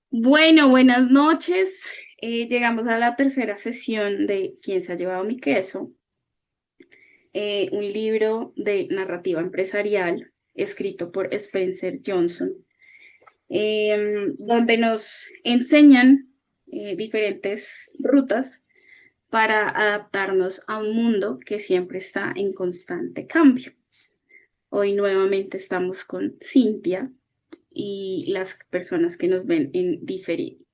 Bueno, buenas noches. Llegamos a la tercera sesión de ¿Quién se ha llevado mi queso? Un libro de narrativa empresarial escrito por Spencer Johnson, donde nos enseñan diferentes rutas para adaptarnos a un mundo que siempre está en constante cambio. Hoy nuevamente estamos con Cintia y las personas que nos ven en diferido.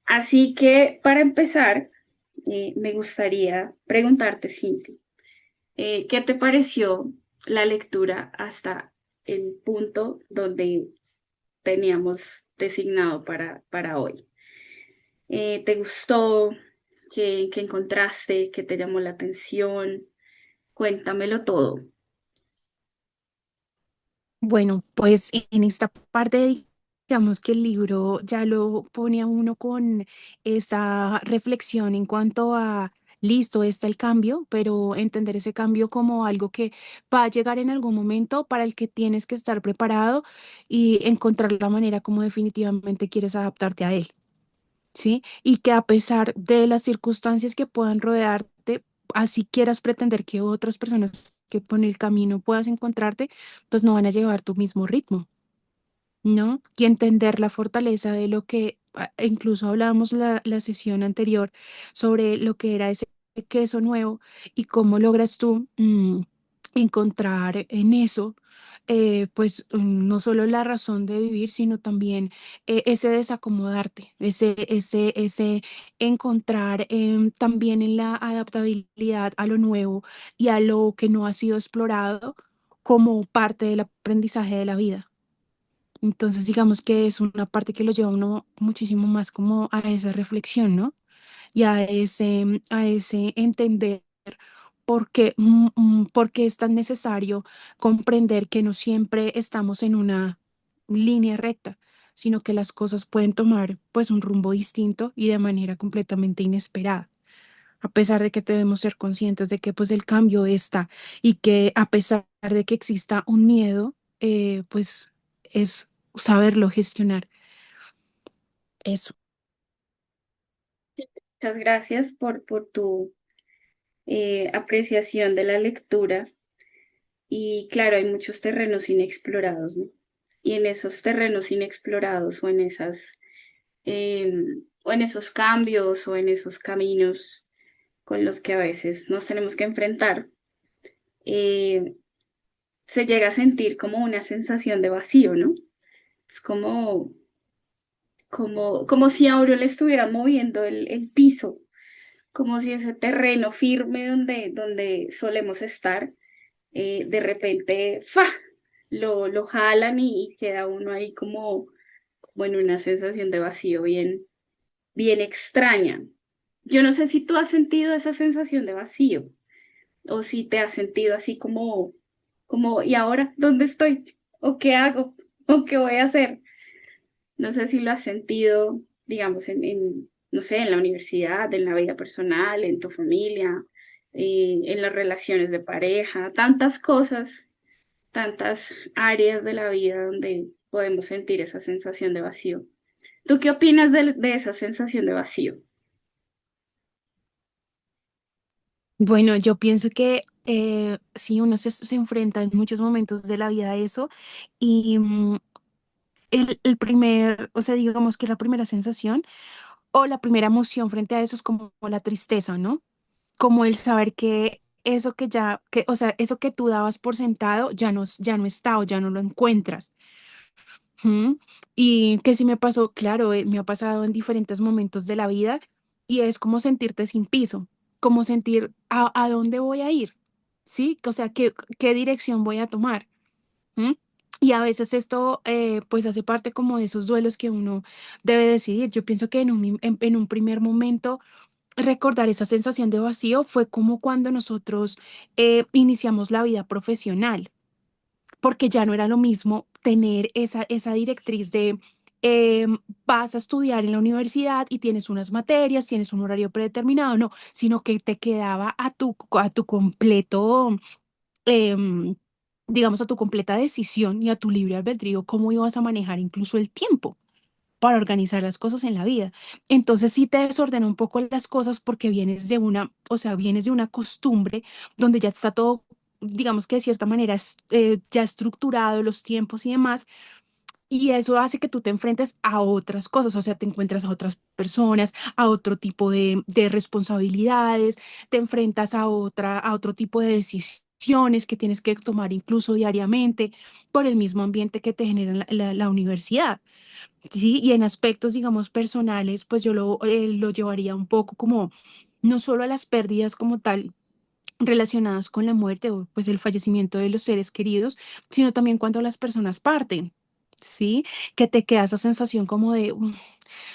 Así que para empezar, me gustaría preguntarte, Cintia, ¿qué te pareció la lectura hasta el punto donde teníamos designado para hoy? ¿Te gustó? ¿Qué encontraste? ¿Qué te llamó la atención? Cuéntamelo todo. Bueno, pues en esta parte, digamos que el libro ya lo pone a uno con esa reflexión en cuanto a, listo, está el cambio, pero entender ese cambio como algo que va a llegar en algún momento para el que tienes que estar preparado y encontrar la manera como definitivamente quieres adaptarte a él. ¿Sí? Y que a pesar de las circunstancias que puedan rodearte, así quieras pretender que otras personas que por el camino puedas encontrarte, pues no van a llevar tu mismo ritmo, ¿no? Y entender la fortaleza de lo que, incluso hablábamos la sesión anterior sobre lo que era ese queso nuevo y cómo logras tú encontrar en eso, pues no solo la razón de vivir, sino también ese desacomodarte, ese encontrar también en la adaptabilidad a lo nuevo y a lo que no ha sido explorado como parte del aprendizaje de la vida. Entonces, digamos que es una parte que lo lleva a uno muchísimo más como a esa reflexión, ¿no? Y a ese entender por qué es tan necesario comprender que no siempre estamos en una línea recta, sino que las cosas pueden tomar pues un rumbo distinto y de manera completamente inesperada. A pesar de que debemos ser conscientes de que pues el cambio está y que a pesar de que exista un miedo, pues es saberlo gestionar. Eso. Muchas gracias por tu apreciación de la lectura. Y claro, hay muchos terrenos inexplorados, ¿no? Y en esos terrenos inexplorados o en esos cambios o en esos caminos con los que a veces nos tenemos que enfrentar, eh, se llega a sentir como una sensación de vacío, ¿no? Es como si a uno le estuviera moviendo el piso, como si ese terreno firme donde solemos estar, de repente, ¡fa! Lo jalan y queda uno ahí como en una sensación de vacío bien extraña. Yo no sé si tú has sentido esa sensación de vacío o si te has sentido así como, ¿y ahora dónde estoy? ¿O qué hago? ¿O qué voy a hacer? No sé si lo has sentido, digamos, no sé, en la universidad, en la vida personal, en tu familia, en las relaciones de pareja, tantas cosas, tantas áreas de la vida donde podemos sentir esa sensación de vacío. ¿Tú qué opinas de esa sensación de vacío? Bueno, yo pienso que sí, uno se enfrenta en muchos momentos de la vida a eso y el primer, o sea, digamos que la primera sensación o la primera emoción frente a eso es como la tristeza, ¿no? Como el saber que eso que ya, que, o sea, eso que tú dabas por sentado ya no está o ya no lo encuentras. Ujú. Y que sí me pasó, claro, me ha pasado en diferentes momentos de la vida y es como sentirte sin piso, como sentir a dónde voy a ir, ¿sí? O sea, qué dirección voy a tomar. ¿Mm? Y a veces esto pues hace parte como de esos duelos que uno debe decidir. Yo pienso que en un primer momento recordar esa sensación de vacío fue como cuando nosotros iniciamos la vida profesional porque ya no era lo mismo tener esa directriz de eh, vas a estudiar en la universidad y tienes unas materias, tienes un horario predeterminado, no, sino que te quedaba a tu completo. em, digamos, a tu completa decisión y a tu libre albedrío cómo ibas a manejar incluso el tiempo para organizar las cosas en la vida. Entonces sí te desordena un poco las cosas porque vienes de una, o sea, vienes de una costumbre donde ya está todo, digamos que de cierta manera ya estructurado los tiempos y demás, y eso hace que tú te enfrentes a otras cosas, o sea, te encuentras a otras personas, a otro tipo de responsabilidades, te enfrentas a otro tipo de decisiones que tienes que tomar incluso diariamente por el mismo ambiente que te genera la universidad. Sí, y en aspectos, digamos, personales, pues yo lo llevaría un poco como no solo a las pérdidas como tal relacionadas con la muerte o pues el fallecimiento de los seres queridos, sino también cuando las personas parten, ¿sí? Que te queda esa sensación como de,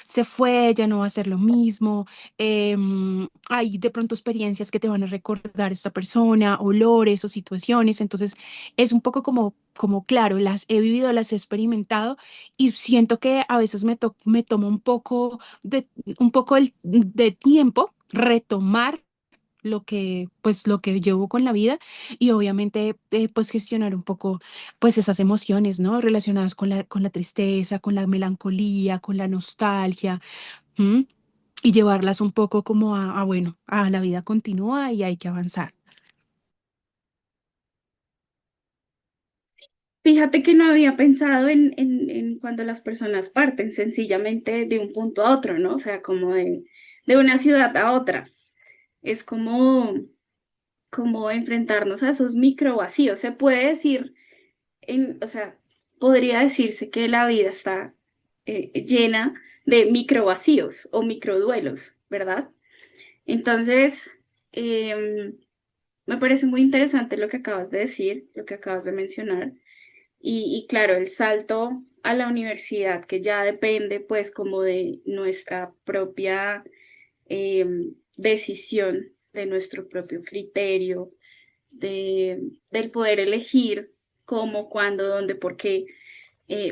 se fue, ya no va a ser lo mismo. Hay de pronto experiencias que te van a recordar esta persona, olores o situaciones. Entonces, es un poco como claro, las he vivido, las he experimentado y siento que a veces me toma un poco de tiempo retomar lo que llevo con la vida y obviamente pues gestionar un poco pues esas emociones, ¿no? Relacionadas con la tristeza, con la melancolía, con la nostalgia, ¿m? Y llevarlas un poco como bueno, a la vida continúa y hay que avanzar. Fíjate que no había pensado en cuando las personas parten sencillamente de un punto a otro, ¿no? O sea, como de una ciudad a otra. Es como enfrentarnos a esos micro vacíos. Se puede decir, o sea, podría decirse que la vida está llena de micro vacíos o micro duelos, ¿verdad? Entonces, em, me parece muy interesante lo que acabas de decir, lo que acabas de mencionar. Y claro, el salto a la universidad, que ya depende pues como de nuestra propia decisión, de nuestro propio criterio, del poder elegir cómo, cuándo, dónde, por qué,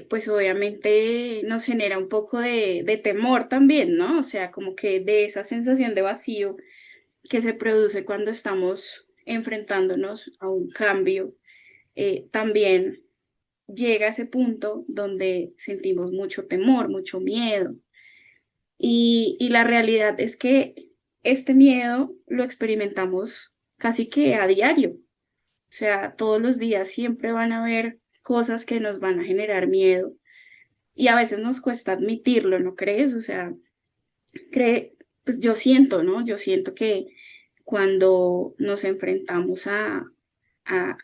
pues obviamente nos genera un poco de temor también, ¿no? O sea, como que de esa sensación de vacío que se produce cuando estamos enfrentándonos a un cambio, también llega a ese punto donde sentimos mucho temor, mucho miedo. Y la realidad es que este miedo lo experimentamos casi que a diario. O sea, todos los días siempre van a haber cosas que nos van a generar miedo y a veces nos cuesta admitirlo, ¿no crees? O sea, pues yo siento, ¿no? Yo siento que cuando nos enfrentamos a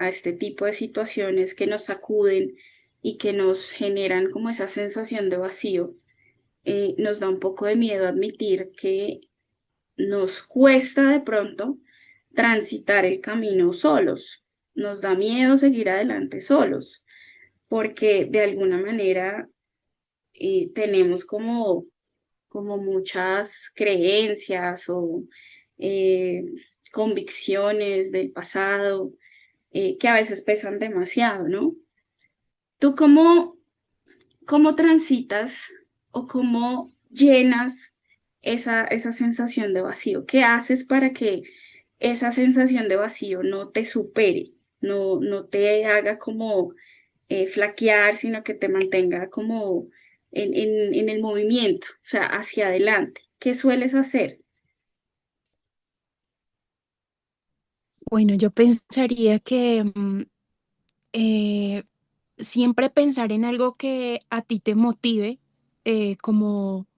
este tipo de situaciones que nos sacuden y que nos generan como esa sensación de vacío, nos da un poco de miedo admitir que nos cuesta de pronto transitar el camino solos, nos da miedo seguir adelante solos, porque de alguna manera tenemos como muchas creencias o eh, convicciones del pasado que a veces pesan demasiado, ¿no? ¿Tú cómo transitas o cómo llenas esa sensación de vacío? ¿Qué haces para que esa sensación de vacío no te supere, no te haga como flaquear, sino que te mantenga como en el movimiento, o sea, hacia adelante? ¿Qué sueles hacer? Bueno, yo pensaría que eh, siempre pensar en algo que a ti te motive, como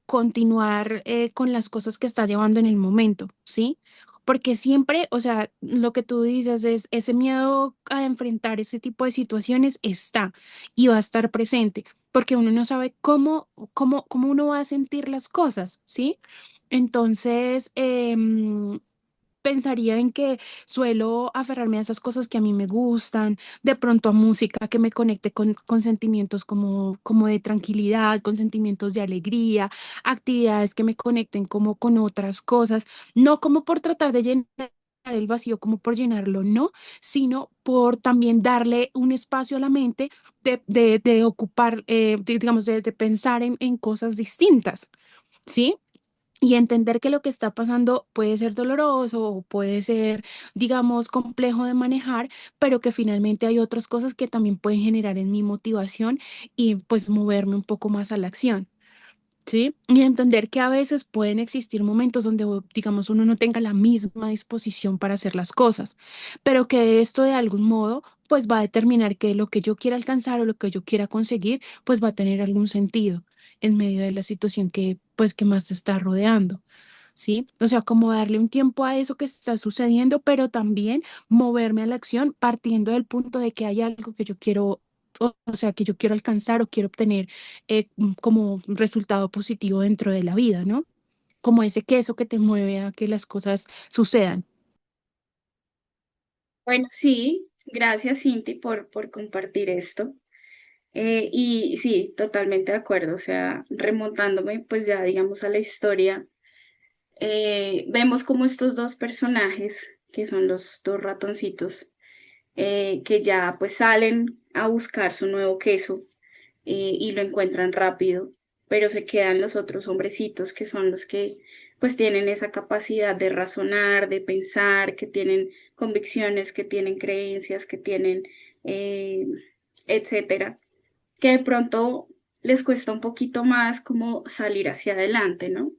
continuar con las cosas que estás llevando en el momento, ¿sí? Porque siempre, o sea, lo que tú dices es, ese miedo a enfrentar ese tipo de situaciones está y va a estar presente, porque uno no sabe cómo uno va a sentir las cosas, ¿sí? Entonces, pensaría en que suelo aferrarme a esas cosas que a mí me gustan, de pronto a música que me conecte con sentimientos como de tranquilidad, con sentimientos de alegría, actividades que me conecten como con otras cosas, no como por tratar de llenar el vacío, como por llenarlo, no, sino por también darle un espacio a la mente de ocupar, digamos, de pensar en cosas distintas, ¿sí? y entender que lo que está pasando puede ser doloroso o puede ser, digamos, complejo de manejar, pero que finalmente hay otras cosas que también pueden generar en mi motivación y pues moverme un poco más a la acción. Sí, y entender que a veces pueden existir momentos donde, digamos, uno no tenga la misma disposición para hacer las cosas, pero que esto de algún modo, pues va a determinar que lo que yo quiera alcanzar o lo que yo quiera conseguir, pues va a tener algún sentido en medio de la situación que, pues, que más te está rodeando. ¿Sí? O sea, como darle un tiempo a eso que está sucediendo, pero también moverme a la acción partiendo del punto de que hay algo que yo quiero, o sea, que yo quiero alcanzar o quiero obtener como resultado positivo dentro de la vida, ¿no? Como ese queso que te mueve a que las cosas sucedan. Bueno, sí, gracias Cinti por compartir esto. Y sí, totalmente de acuerdo. O sea, remontándome pues ya digamos a la historia, vemos como estos dos personajes, que son los dos ratoncitos, que ya pues salen a buscar su nuevo queso y lo encuentran rápido, pero se quedan los otros hombrecitos que son los que pues tienen esa capacidad de razonar, de pensar, que tienen convicciones, que tienen creencias, que tienen, eh, etcétera, que de pronto les cuesta un poquito más como salir hacia adelante, ¿no?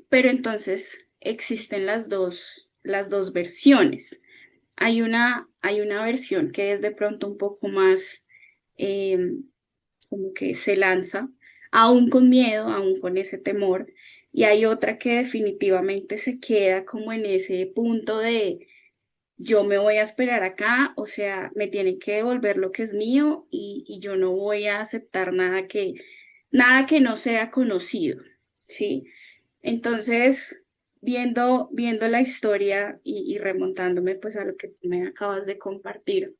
Pero entonces existen las dos versiones. Hay una versión que es de pronto un poco más eh, como que se lanza, aún con miedo, aún con ese temor, y hay otra que definitivamente se queda como en ese punto de yo me voy a esperar acá, o sea, me tienen que devolver lo que es mío y yo no voy a aceptar nada que no sea conocido, ¿sí? Entonces, viendo la historia y remontándome pues a lo que tú me acabas de compartir,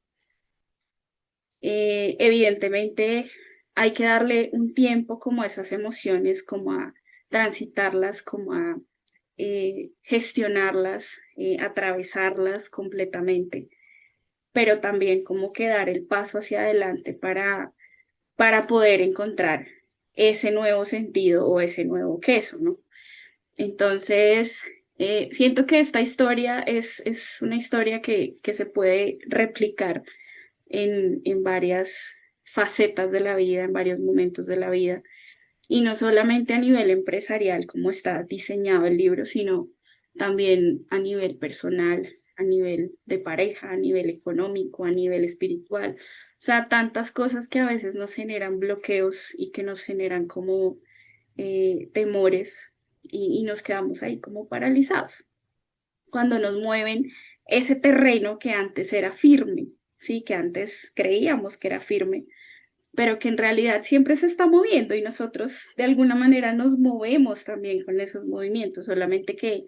evidentemente hay que darle un tiempo como a esas emociones, como a transitarlas, como a gestionarlas, atravesarlas completamente, pero también como que dar el paso hacia adelante para poder encontrar ese nuevo sentido o ese nuevo queso, ¿no? Entonces, siento que esta historia es una historia que se puede replicar en varias facetas de la vida, en varios momentos de la vida, y no solamente a nivel empresarial, como está diseñado el libro, sino también a nivel personal, a nivel de pareja, a nivel económico, a nivel espiritual. O sea, tantas cosas que a veces nos generan bloqueos y que nos generan como temores y nos quedamos ahí como paralizados cuando nos mueven ese terreno que antes era firme, sí, que antes creíamos que era firme, pero que en realidad siempre se está moviendo y nosotros de alguna manera nos movemos también con esos movimientos, solamente que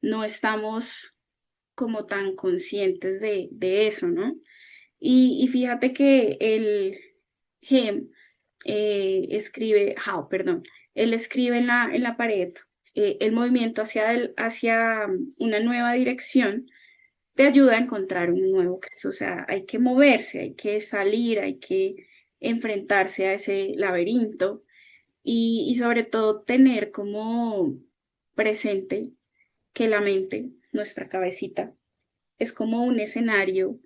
no estamos como tan conscientes de eso, ¿no? Y fíjate que el Hem perdón, él escribe en la pared el movimiento hacia una nueva dirección te ayuda a encontrar un nuevo caso. O sea, hay que moverse, hay que salir, hay que enfrentarse a ese laberinto y sobre todo tener como presente que la mente, nuestra cabecita, es como un escenario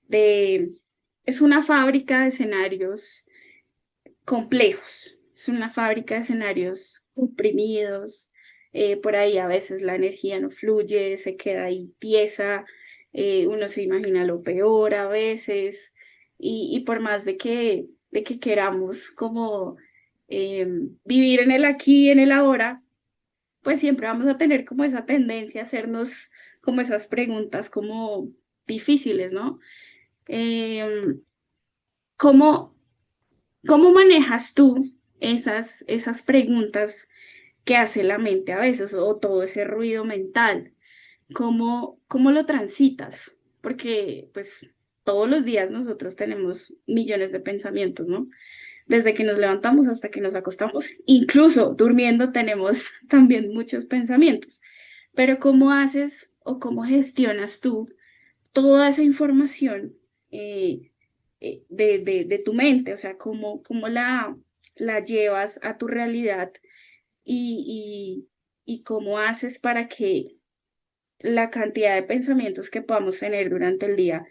de, es una fábrica de escenarios complejos, es una fábrica de escenarios comprimidos, por ahí a veces la energía no fluye, se queda ahí tiesa, uno se imagina lo peor a veces, y por más de que queramos como vivir en el aquí y en el ahora, pues siempre vamos a tener como esa tendencia a hacernos como esas preguntas como difíciles, ¿no? Em, ¿cómo, ¿Cómo manejas tú esas preguntas que hace la mente a veces o todo ese ruido mental? ¿Cómo lo transitas? Porque pues todos los días nosotros tenemos millones de pensamientos, ¿no? Desde que nos levantamos hasta que nos acostamos, incluso durmiendo tenemos también muchos pensamientos. Pero ¿cómo haces o cómo gestionas tú toda esa información de tu mente? O sea, cómo la llevas a tu realidad y cómo haces para que la cantidad de pensamientos que podamos tener durante el día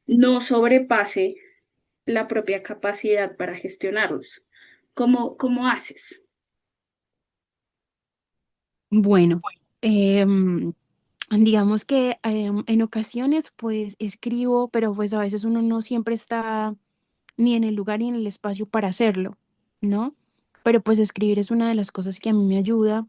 no sobrepase la propia capacidad para gestionarlos. ¿Cómo haces? Bueno, em, digamos que en ocasiones pues escribo, pero pues a veces uno no siempre está ni en el lugar ni en el espacio para hacerlo, ¿no? Pero pues escribir es una de las cosas que a mí me ayuda.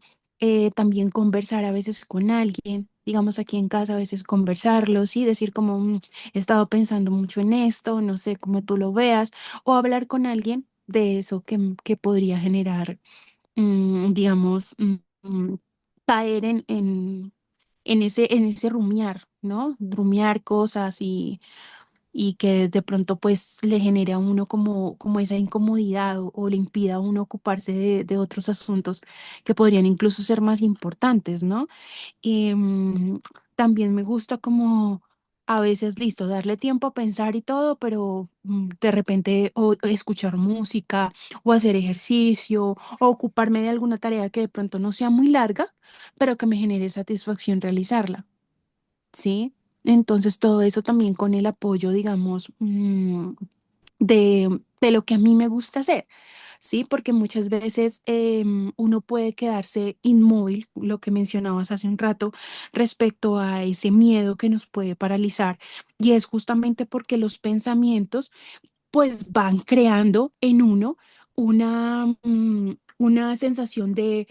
También conversar a veces con alguien, digamos aquí en casa a veces conversarlo, sí, decir como he estado pensando mucho en esto, no sé cómo tú lo veas, o hablar con alguien de eso que podría generar, digamos, caer en ese rumiar, ¿no? Rumiar cosas y que de pronto pues le genere a uno como esa incomodidad o le impida a uno ocuparse de otros asuntos que podrían incluso ser más importantes, ¿no? Y también me gusta como a veces, listo, darle tiempo a pensar y todo, pero de repente o escuchar música o hacer ejercicio o ocuparme de alguna tarea que de pronto no sea muy larga, pero que me genere satisfacción realizarla. ¿Sí? Entonces todo eso también con el apoyo, digamos, de lo que a mí me gusta hacer, ¿sí? Porque muchas veces uno puede quedarse inmóvil, lo que mencionabas hace un rato, respecto a ese miedo que nos puede paralizar. Y es justamente porque los pensamientos pues van creando en uno una sensación de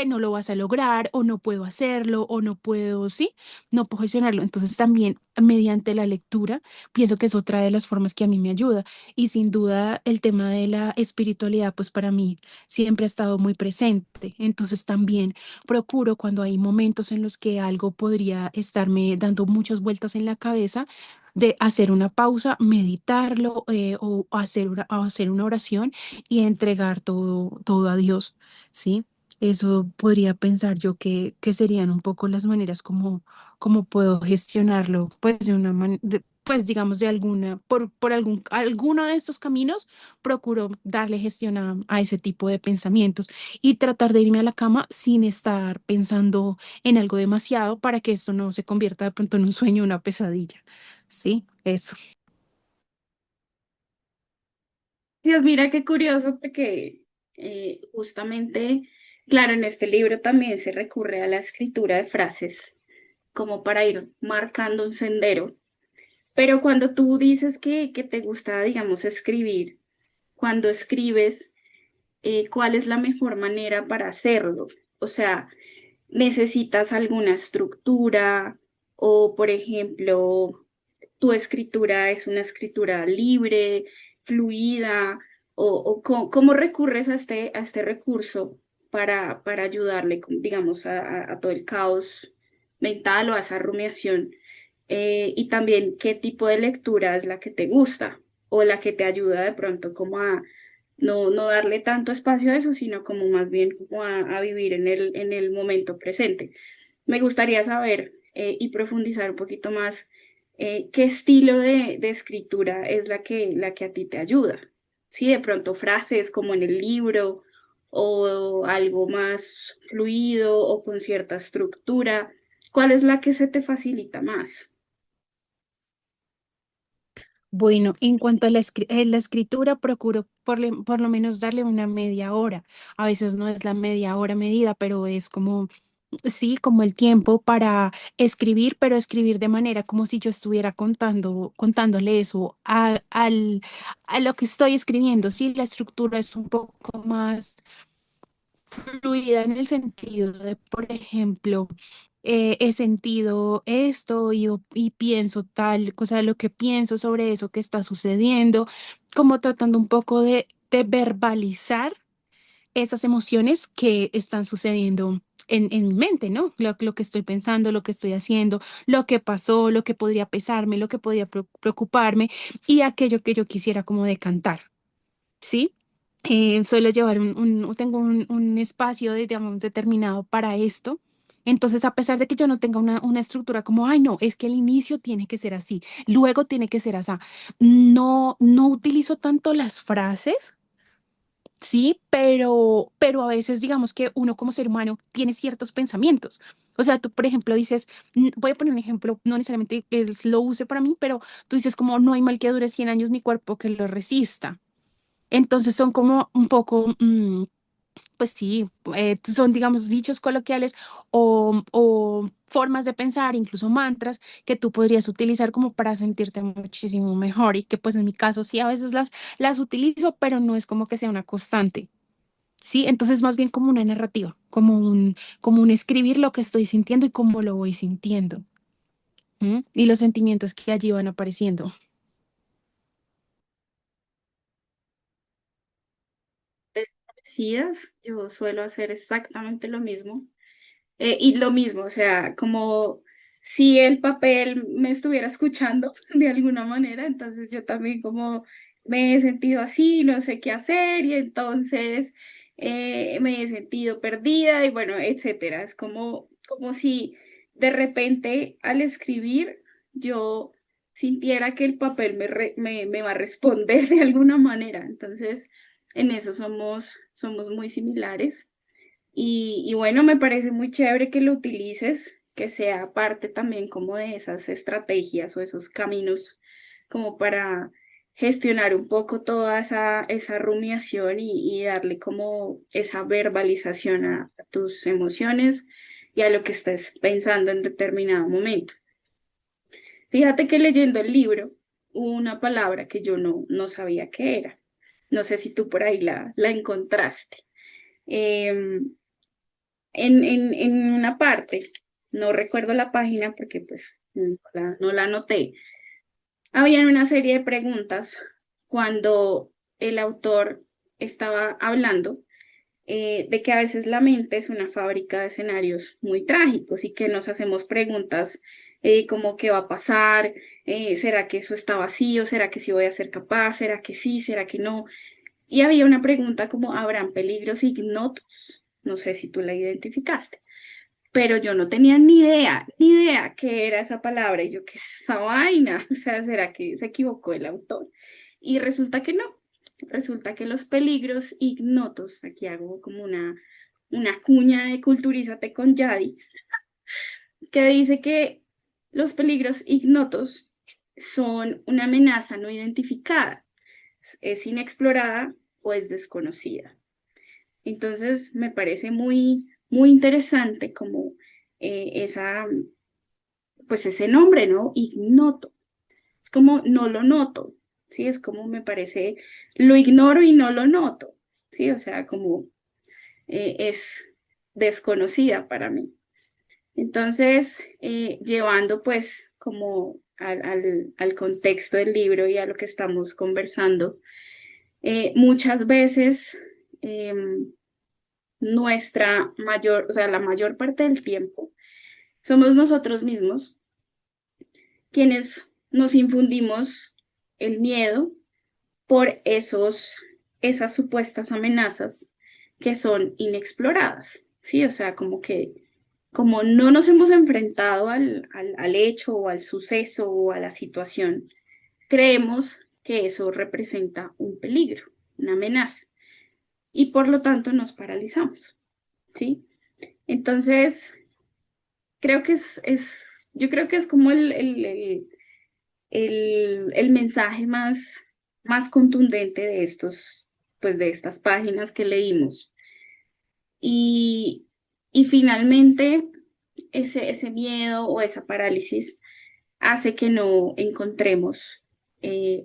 no lo vas a lograr o no puedo hacerlo o no puedo, sí, no puedo gestionarlo. Entonces también mediante la lectura pienso que es otra de las formas que a mí me ayuda. Y sin duda el tema de la espiritualidad, pues para mí siempre ha estado muy presente. Entonces también procuro cuando hay momentos en los que algo podría estarme dando muchas vueltas en la cabeza, de hacer una pausa, meditarlo o hacer una oración y entregar todo a Dios, ¿sí? Eso podría pensar yo que serían un poco las maneras como puedo gestionarlo, pues de una manera, pues digamos de por alguno de estos caminos, procuro darle gestión a ese tipo de pensamientos y tratar de irme a la cama sin estar pensando en algo demasiado para que esto no se convierta de pronto en un sueño, una pesadilla. Sí, eso. Dios, mira qué curioso porque justamente, claro, en este libro también se recurre a la escritura de frases como para ir marcando un sendero. Pero cuando tú dices que te gusta, digamos, escribir, cuando escribes, ¿cuál es la mejor manera para hacerlo? O sea, ¿necesitas alguna estructura o, por ejemplo, tu escritura es una escritura libre, fluida, o cómo recurres a este recurso para ayudarle, digamos, a todo el caos mental o a esa rumiación? Y también qué tipo de lectura es la que te gusta o la que te ayuda de pronto como a no darle tanto espacio a eso, sino como más bien como a vivir en el momento presente. Me gustaría saber y profundizar un poquito más qué estilo de escritura es la que a ti te ayuda. Sí, de pronto frases como en el libro o algo más fluido o con cierta estructura. ¿Cuál es la que se te facilita más? Bueno, en cuanto a la escritura, procuro por lo menos darle una media hora. A veces no es la media hora medida, pero es como, sí, como el tiempo para escribir, pero escribir de manera como si yo estuviera contándole eso a lo que estoy escribiendo. Sí, la estructura es un poco más fluida en el sentido de, por ejemplo, he sentido esto y pienso tal cosa de lo que pienso sobre eso que está sucediendo, como tratando un poco de verbalizar esas emociones que están sucediendo en mi mente, ¿no? Lo que estoy pensando, lo que estoy haciendo, lo que pasó, lo que podría pesarme, lo que podría preocuparme y aquello que yo quisiera como decantar. ¿Sí? Suelo llevar tengo un espacio, digamos, determinado para esto. Entonces, a pesar de que yo no tenga una estructura como, ay, no, es que el inicio tiene que ser así, luego tiene que ser así, no utilizo tanto las frases Sí, pero a veces digamos que uno como ser humano tiene ciertos pensamientos. O sea, tú, por ejemplo, dices, voy a poner un ejemplo, no necesariamente es, lo use para mí, pero tú dices como no hay mal que dure 100 años ni cuerpo que lo resista. Entonces son como un poco, pues sí, son, digamos, dichos coloquiales o formas de pensar, incluso mantras, que tú podrías utilizar como para sentirte muchísimo mejor y que pues en mi caso sí a veces las utilizo, pero no es como que sea una constante. Sí, entonces más bien como una narrativa, como un escribir lo que estoy sintiendo y cómo lo voy sintiendo. Y los sentimientos que allí van apareciendo. Parecidas, yo suelo hacer exactamente lo mismo. Y lo mismo, o sea, como si el papel me estuviera escuchando de alguna manera, entonces yo también como me he sentido así, no sé qué hacer y entonces me he sentido perdida y bueno, etcétera. Es como si de repente al escribir yo sintiera que el papel me va a responder de alguna manera. Entonces, en eso somos muy similares. Y bueno, me parece muy chévere que lo utilices, que sea parte también como de esas estrategias o esos caminos como para gestionar un poco toda esa rumiación y darle como esa verbalización a tus emociones y a lo que estés pensando en determinado momento. Fíjate que leyendo el libro hubo una palabra que yo no sabía qué era. No sé si tú por ahí la encontraste. Em, en una parte, no recuerdo la página porque pues no la anoté, habían una serie de preguntas cuando el autor estaba hablando de que a veces la mente es una fábrica de escenarios muy trágicos y que nos hacemos preguntas como qué va a pasar. ¿Será que eso está vacío? ¿Será que sí voy a ser capaz? ¿Será que sí? ¿Será que no? Y había una pregunta como, ¿habrán peligros ignotos? No sé si tú la identificaste, pero yo no tenía ni idea qué era esa palabra. Y yo, ¿qué es esa vaina? O sea, ¿será que se equivocó el autor? Y resulta que no. Resulta que los peligros ignotos, aquí hago como una cuña de Culturízate con Yadi, que dice que los peligros ignotos son una amenaza no identificada, es inexplorada o es desconocida. Entonces, me parece muy interesante como pues ese nombre, ¿no? Ignoto. Es como no lo noto, ¿sí? Es como me parece, lo ignoro y no lo noto, ¿sí? O sea, como es desconocida para mí. Entonces, llevando pues como al contexto del libro y a lo que estamos conversando, muchas veces o sea, la mayor parte del tiempo, somos nosotros mismos quienes nos infundimos el miedo por esas supuestas amenazas que son inexploradas, ¿sí? O sea, como no nos hemos enfrentado al hecho o al suceso o a la situación, creemos que eso representa un peligro, una amenaza, y por lo tanto nos paralizamos, ¿sí? Entonces, yo creo que es como el mensaje más contundente de pues de estas páginas que leímos. Y, y finalmente, ese miedo o esa parálisis hace que no encontremos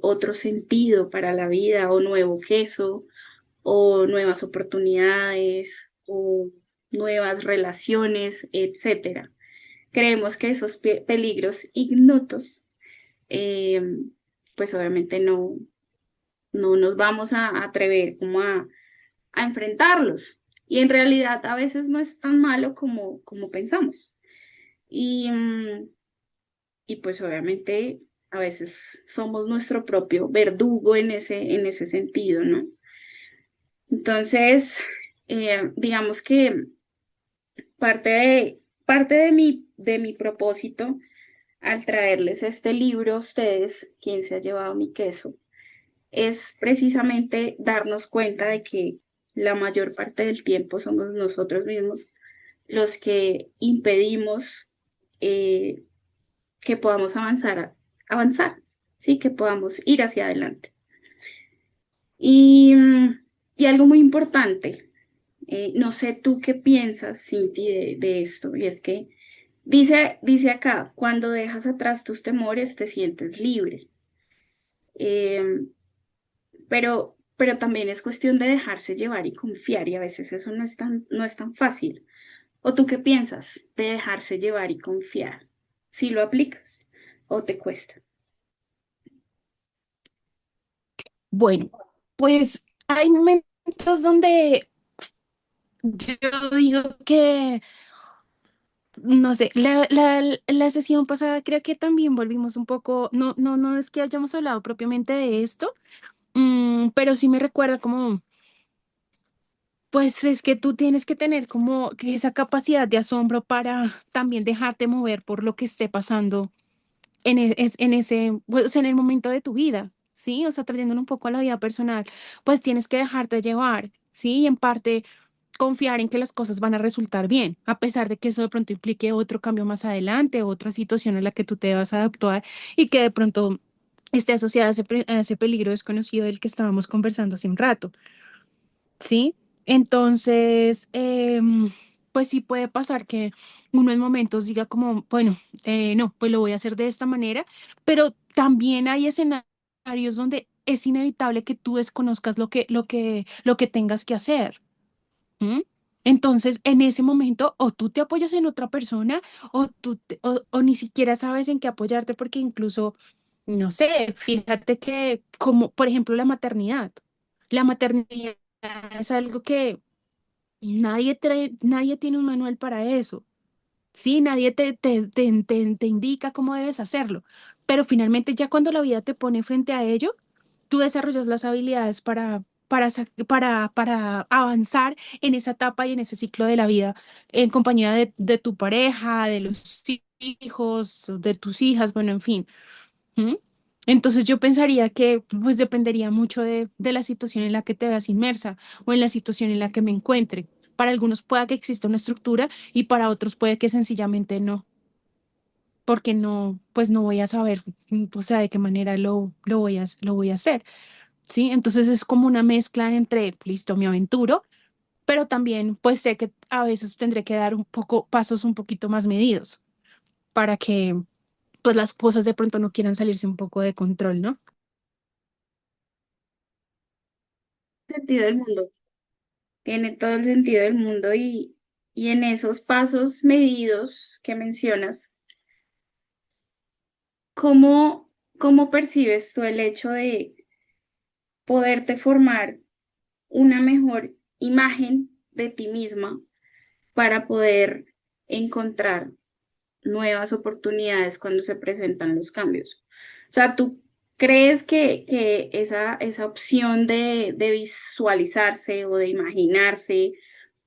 otro sentido para la vida o nuevo queso o nuevas oportunidades o nuevas relaciones, etcétera. Creemos que esos peligros ignotos, eh, pues obviamente no nos vamos a atrever como a enfrentarlos. Y en realidad a veces no es tan malo como pensamos. Y, y pues obviamente a veces somos nuestro propio verdugo en ese sentido, ¿no? Entonces, digamos que parte de mi propósito al traerles este libro a ustedes, ¿quién se ha llevado mi queso? es precisamente darnos cuenta de que la mayor parte del tiempo somos nosotros mismos los que impedimos eh, que podamos avanzar, ¿sí? Que podamos ir hacia adelante. Y, y algo muy importante, no sé tú qué piensas, Cinti, de esto, y es que dice acá, cuando dejas atrás tus temores, te sientes libre. Eh, pero también es cuestión de dejarse llevar y confiar, y a veces eso no es tan fácil. ¿O tú qué piensas de dejarse llevar y confiar? ¿Si lo aplicas o te cuesta? Bueno, pues hay momentos donde yo digo que, no sé, la sesión pasada creo que también volvimos un poco, no es que hayamos hablado propiamente de esto, pero sí me recuerda como, pues es que tú tienes que tener como que esa capacidad de asombro para también dejarte mover por lo que esté pasando en ese, pues, en el momento de tu vida, ¿sí? O sea, trayéndolo un poco a la vida personal, pues tienes que dejarte llevar, ¿sí? Y en parte confiar en que las cosas van a resultar bien, a pesar de que eso de pronto implique otro cambio más adelante, otra situación en la que tú te vas a adaptar y que de pronto esté asociada a a ese peligro desconocido del que estábamos conversando hace un rato, ¿sí? Entonces, pues sí puede pasar que uno en momentos diga como, bueno, no, pues lo voy a hacer de esta manera, pero también hay escenarios donde es inevitable que tú desconozcas lo que tengas que hacer. ¿M? Entonces, en ese momento, o tú te apoyas en otra persona, o ni siquiera sabes en qué apoyarte, porque incluso, no sé, fíjate que, como por ejemplo, la maternidad es algo que nadie tiene un manual para eso. Sí, nadie te indica cómo debes hacerlo, pero finalmente ya cuando la vida te pone frente a ello, tú desarrollas las habilidades para avanzar en esa etapa y en ese ciclo de la vida en compañía de tu pareja, de los hijos, de tus hijas, bueno, en fin. ¿Mm? Entonces yo pensaría que pues dependería mucho de la situación en la que te veas inmersa o en la situación en la que me encuentre. Para algunos pueda que exista una estructura y para otros puede que sencillamente no, porque no, pues no voy a saber, o sea, de qué manera lo voy a hacer. ¿Sí? Entonces es como una mezcla entre, listo, me aventuro, pero también pues sé que a veces tendré que dar un poco, pasos un poquito más medidos para que pues las cosas de pronto no quieran salirse un poco de control, ¿no? Sentido del mundo. Tiene todo el sentido del mundo y en esos pasos medidos que mencionas, ¿cómo, cómo percibes tú el hecho de poderte formar una mejor imagen de ti misma para poder encontrar nuevas oportunidades cuando se presentan los cambios? O sea, ¿tú crees que esa opción de visualizarse o de imaginarse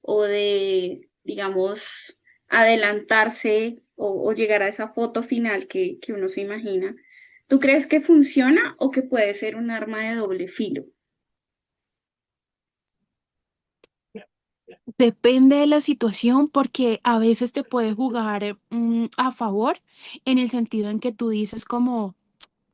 o de, digamos, adelantarse o llegar a esa foto final que uno se imagina, ¿tú crees que funciona o que puede ser un arma de doble filo? Depende de la situación porque a veces te puede jugar a favor en el sentido en que tú dices como,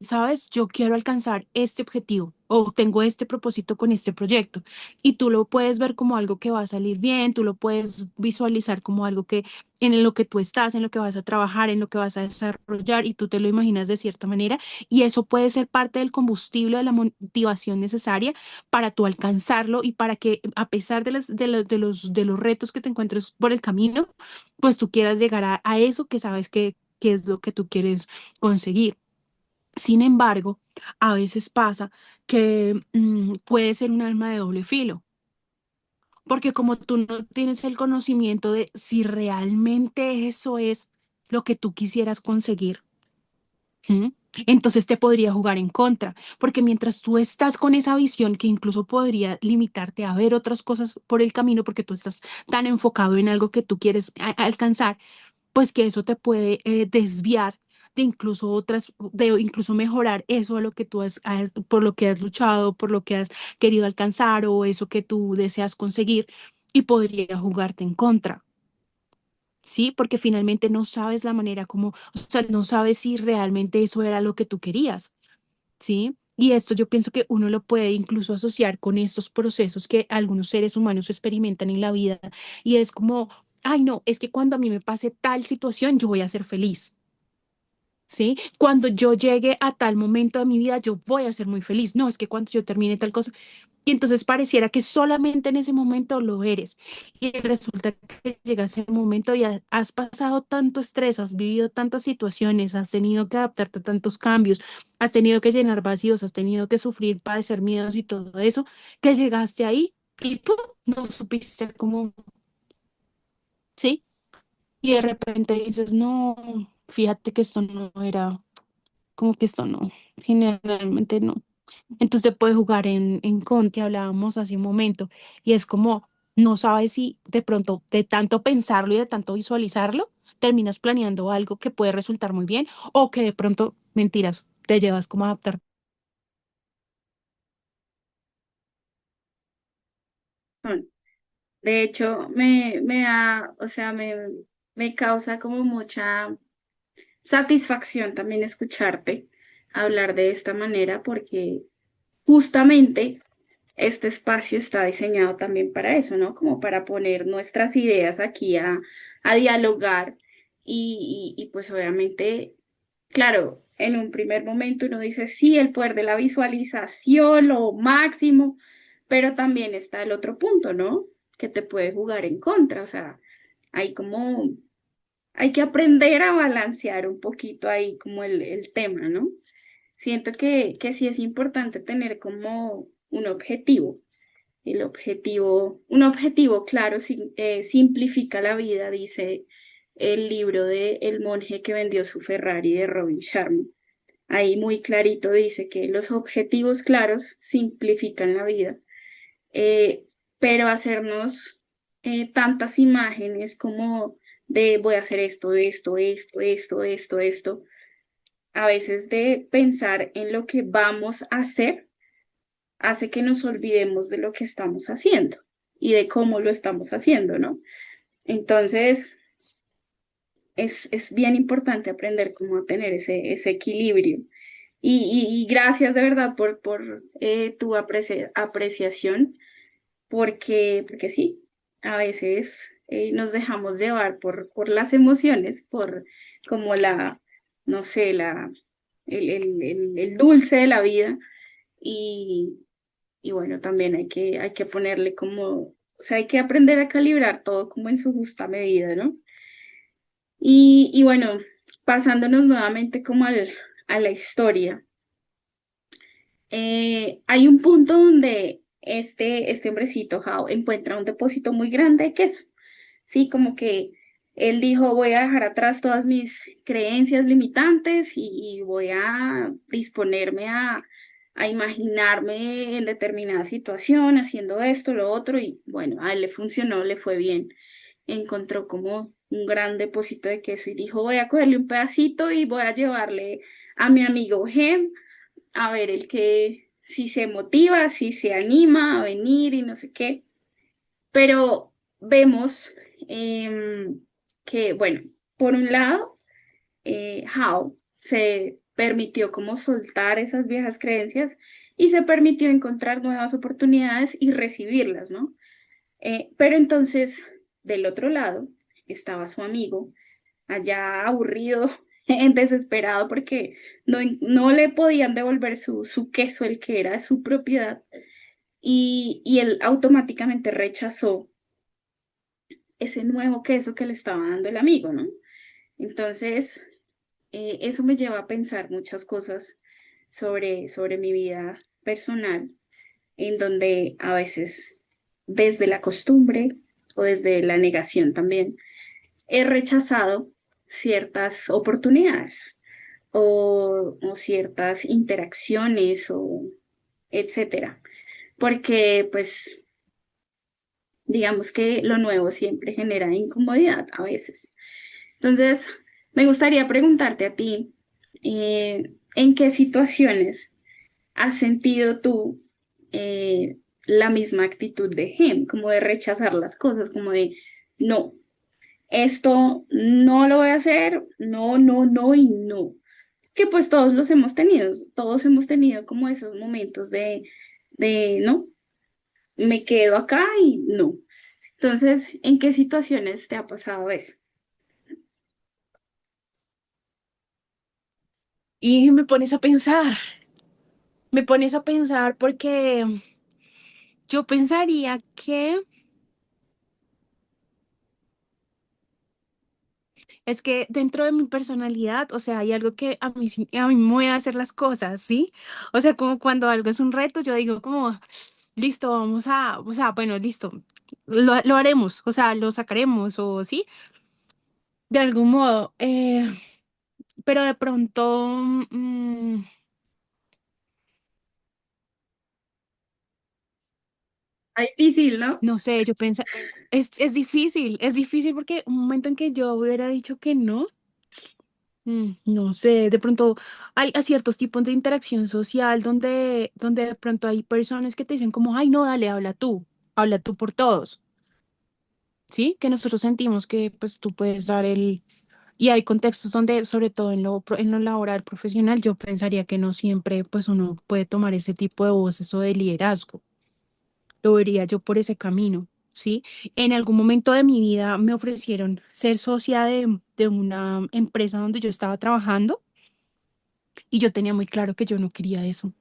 sabes, yo quiero alcanzar este objetivo o tengo este propósito con este proyecto y tú lo puedes ver como algo que va a salir bien, tú lo puedes visualizar como algo que en lo que tú estás, en lo que vas a trabajar, en lo que vas a desarrollar y tú te lo imaginas de cierta manera y eso puede ser parte del combustible, de la motivación necesaria para tú alcanzarlo y para que a pesar de los retos que te encuentres por el camino, pues tú quieras llegar a eso que sabes que es lo que tú quieres conseguir. Sin embargo, a veces pasa que puede ser un arma de doble filo, porque como tú no tienes el conocimiento de si realmente eso es lo que tú quisieras conseguir, ¿m? Entonces te podría jugar en contra, porque mientras tú estás con esa visión que incluso podría limitarte a ver otras cosas por el camino, porque tú estás tan enfocado en algo que tú quieres alcanzar, pues que eso te puede desviar de incluso otras, de incluso mejorar eso a lo que tú por lo que has luchado, por lo que has querido alcanzar o eso que tú deseas conseguir y podría jugarte en contra. Sí, porque finalmente no sabes la manera como, o sea, no sabes si realmente eso era lo que tú querías. ¿Sí? Y esto yo pienso que uno lo puede incluso asociar con estos procesos que algunos seres humanos experimentan en la vida y es como, ay no, es que cuando a mí me pase tal situación yo voy a ser feliz. ¿Sí? Cuando yo llegue a tal momento de mi vida, yo voy a ser muy feliz. No, es que cuando yo termine tal cosa, y entonces pareciera que solamente en ese momento lo eres. Y resulta que llega ese momento y has pasado tanto estrés, has vivido tantas situaciones, has tenido que adaptarte a tantos cambios, has tenido que llenar vacíos, has tenido que sufrir, padecer miedos y todo eso, que llegaste ahí y ¡pum! No supiste cómo, ¿sí? Y de repente dices, no, fíjate que esto no era como que esto no, generalmente no. Entonces puede jugar en con que hablábamos hace un momento y es como no sabes si de pronto de tanto pensarlo y de tanto visualizarlo, terminas planeando algo que puede resultar muy bien o que de pronto, mentiras, te llevas como a adaptar. Son. De hecho, me da, o sea, me causa como mucha satisfacción también escucharte hablar de esta manera porque justamente este espacio está diseñado también para eso, ¿no? Como para poner nuestras ideas aquí a dialogar y pues obviamente, claro, en un primer momento uno dice, sí, el poder de la visualización, lo máximo, pero también está el otro punto, ¿no? Que te puede jugar en contra, o sea, hay como, hay que aprender a balancear un poquito ahí como el tema, ¿no? Siento que sí es importante tener como un objetivo. El objetivo, un objetivo claro simplifica la vida, dice el libro de El monje que vendió su Ferrari de Robin Sharma. Ahí muy clarito dice que los objetivos claros simplifican la vida, eh, pero hacernos tantas imágenes como de voy a hacer esto, a veces de pensar en lo que vamos a hacer hace que nos olvidemos de lo que estamos haciendo y de cómo lo estamos haciendo, ¿no? Entonces, es bien importante aprender cómo tener ese equilibrio. Y gracias de verdad por tu apreciación, porque sí, a veces nos dejamos llevar por las emociones, por como la, no sé, el dulce de la vida. Y, y bueno, también hay que ponerle como, o sea, hay que aprender a calibrar todo como en su justa medida, ¿no? Y bueno, pasándonos nuevamente como a la historia, hay un punto donde este hombrecito, Hao, encuentra un depósito muy grande de queso, ¿sí? Como que él dijo, voy a dejar atrás todas mis creencias limitantes y voy a disponerme a imaginarme en determinada situación, haciendo esto, lo otro, y bueno, a él le funcionó, le fue bien. Encontró como un gran depósito de queso y dijo, voy a cogerle un pedacito y voy a llevarle a mi amigo Gem a ver el que si se motiva, si se anima a venir y no sé qué. Pero vemos que, bueno, por un lado, Hao se permitió como soltar esas viejas creencias y se permitió encontrar nuevas oportunidades y recibirlas, ¿no? Pero entonces, del otro lado, estaba su amigo, allá aburrido, desesperado, porque no le podían devolver su queso, el que era de su propiedad, y él automáticamente rechazó ese nuevo queso que le estaba dando el amigo, ¿no? Entonces, eso me lleva a pensar muchas cosas sobre mi vida personal, en donde a veces desde la costumbre o desde la negación también he rechazado ciertas oportunidades o ciertas interacciones o etcétera, porque pues digamos que lo nuevo siempre genera incomodidad a veces. Entonces, me gustaría preguntarte a ti, ¿En qué situaciones has sentido tú la misma actitud de him, como de rechazar las cosas, como de no, esto no lo voy a hacer, no, no, no y no? Que pues todos hemos tenido como esos momentos de no, me quedo acá y no. Entonces, ¿en qué situaciones te ha pasado eso? Y me pones a pensar porque yo pensaría que es que dentro de mi personalidad, o sea, hay algo que a mí, a mí me mueve a hacer las cosas, ¿sí? O sea, como cuando algo es un reto, yo digo como, listo, vamos a, o sea, bueno, listo, lo haremos, o sea, lo sacaremos, o sí, de algún modo. Pero de pronto, Es difícil, ¿no? no sé, yo pienso, es difícil porque un momento en que yo hubiera dicho que no. No sé, de pronto hay ciertos tipos de interacción social donde de pronto hay personas que te dicen como, ay, no, dale, habla tú por todos, ¿sí? Que nosotros sentimos que pues tú puedes dar el... Y hay contextos donde, sobre todo en en lo laboral profesional, yo pensaría que no siempre pues uno puede tomar ese tipo de voces o de liderazgo. Lo vería yo por ese camino, ¿sí? En algún momento de mi vida me ofrecieron ser socia de una empresa donde yo estaba trabajando. Y yo tenía muy claro que yo no quería eso,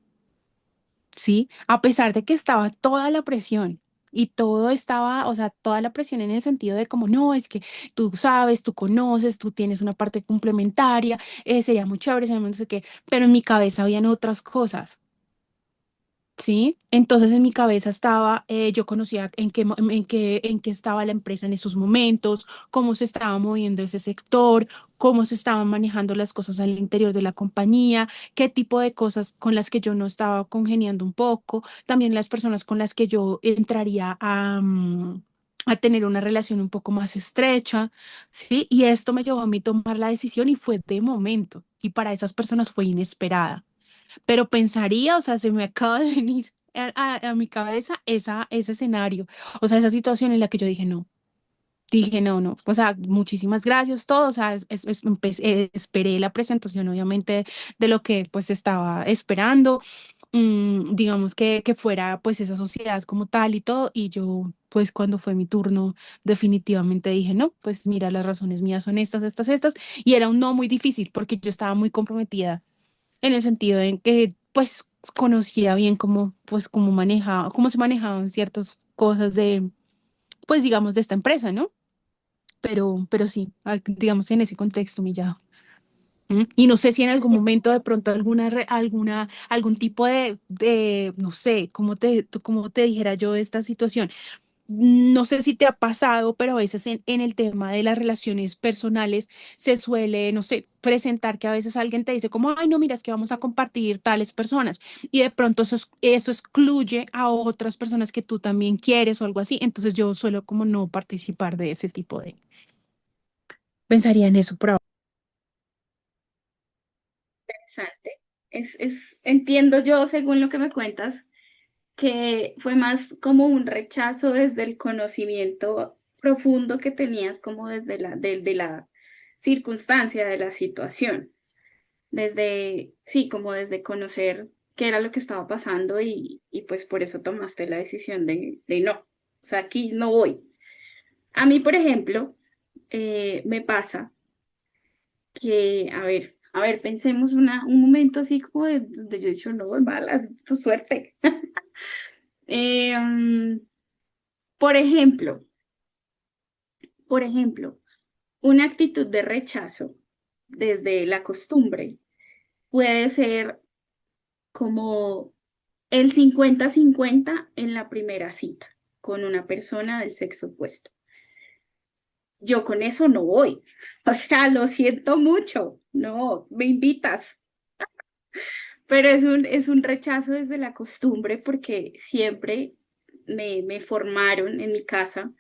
¿sí? A pesar de que estaba toda la presión y todo estaba, o sea, toda la presión en el sentido de como, no, es que tú sabes, tú conoces, tú tienes una parte complementaria, sería muy chévere, sería muy no sé qué, pero en mi cabeza habían otras cosas. Sí, entonces en mi cabeza estaba, yo conocía en qué estaba la empresa en esos momentos, cómo se estaba moviendo ese sector, cómo se estaban manejando las cosas al interior de la compañía, qué tipo de cosas con las que yo no estaba congeniando un poco, también las personas con las que yo entraría a tener una relación un poco más estrecha, ¿sí? Y esto me llevó a mí tomar la decisión y fue de momento, y para esas personas fue inesperada, pero pensaría, o sea, se me acaba de venir a mi cabeza ese escenario, o sea, esa situación en la que yo dije, no, no, o sea, muchísimas gracias, todo, o sea, esperé la presentación, obviamente, de lo que pues estaba esperando, digamos que fuera pues esa sociedad como tal y todo, y yo pues cuando fue mi turno definitivamente dije, no, pues mira, las razones mías son estas, estas, estas, y era un no muy difícil porque yo estaba muy comprometida en el sentido en que pues conocía bien cómo pues cómo manejaba, cómo se manejaban ciertas cosas de pues digamos de esta empresa, ¿no? Pero sí, digamos en ese contexto, Millado. Y no sé si en algún momento de pronto algún tipo de, no sé, cómo te dijera yo esta situación. No sé si te ha pasado, pero a veces en el tema de las relaciones personales se suele, no sé, presentar que a veces alguien te dice como, ay, no, mira, es que vamos a compartir tales personas y de pronto eso excluye a otras personas que tú también quieres o algo así. Entonces yo suelo como no participar de ese tipo de... Pensaría en eso por ahora. Interesante. Entiendo yo, según lo que me cuentas, que fue más como un rechazo desde el conocimiento profundo que tenías, como desde de la circunstancia, de la situación, desde, sí, como desde conocer qué era lo que estaba pasando y pues por eso tomaste la decisión de no, o sea, aquí no voy. A mí, por ejemplo, me pasa que, a ver, pensemos un momento así como de yo he dicho, no, malas, tu suerte. Em, por ejemplo, por ejemplo, una actitud de rechazo desde la costumbre puede ser como el 50-50 en la primera cita con una persona del sexo opuesto. Yo con eso no voy. O sea, lo siento mucho. No, me invitas. Pero es un rechazo desde la costumbre porque siempre me formaron en mi casa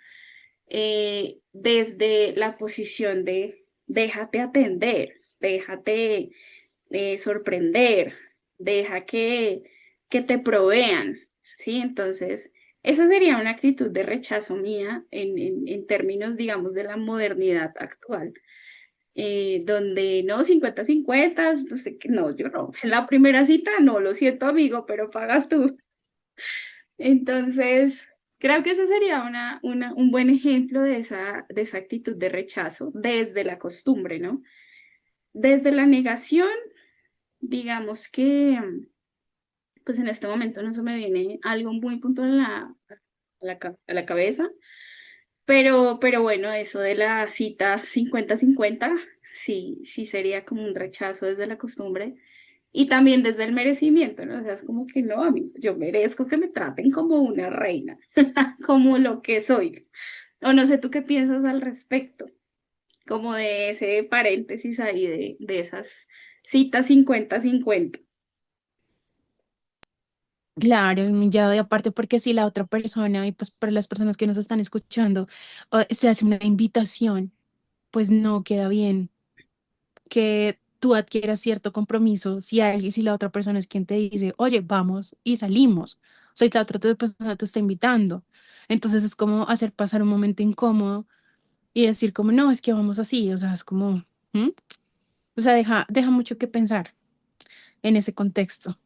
desde la posición de déjate atender, déjate, sorprender, deja que te provean, ¿sí? Entonces, esa sería una actitud de rechazo mía en términos, digamos, de la modernidad actual, donde no, 50-50, no sé qué, no, yo no, en la primera cita no, lo siento amigo, pero pagas tú. Entonces, creo que ese sería un buen ejemplo de esa actitud de rechazo desde la costumbre, ¿no? Desde la negación, digamos que, pues en este momento no se me viene algo muy puntual a la cabeza, pero bueno, eso de la cita 50-50 sí, sí sería como un rechazo desde la costumbre. Y también desde el merecimiento, ¿no? O sea, es como que no, a mí, yo merezco que me traten como una reina, como lo que soy. O no sé tú qué piensas al respecto, como de ese paréntesis ahí de esas citas 50-50. Claro, humillado y aparte porque si la otra persona y pues para las personas que nos están escuchando se hace una invitación, pues no queda bien que tú adquieras cierto compromiso si alguien, si la otra persona es quien te dice, oye, vamos y salimos. O sea, y la otra persona te está invitando. Entonces es como hacer pasar un momento incómodo y decir como, no, es que vamos así. O sea, es como, ¿mm? O sea, deja mucho que pensar en ese contexto.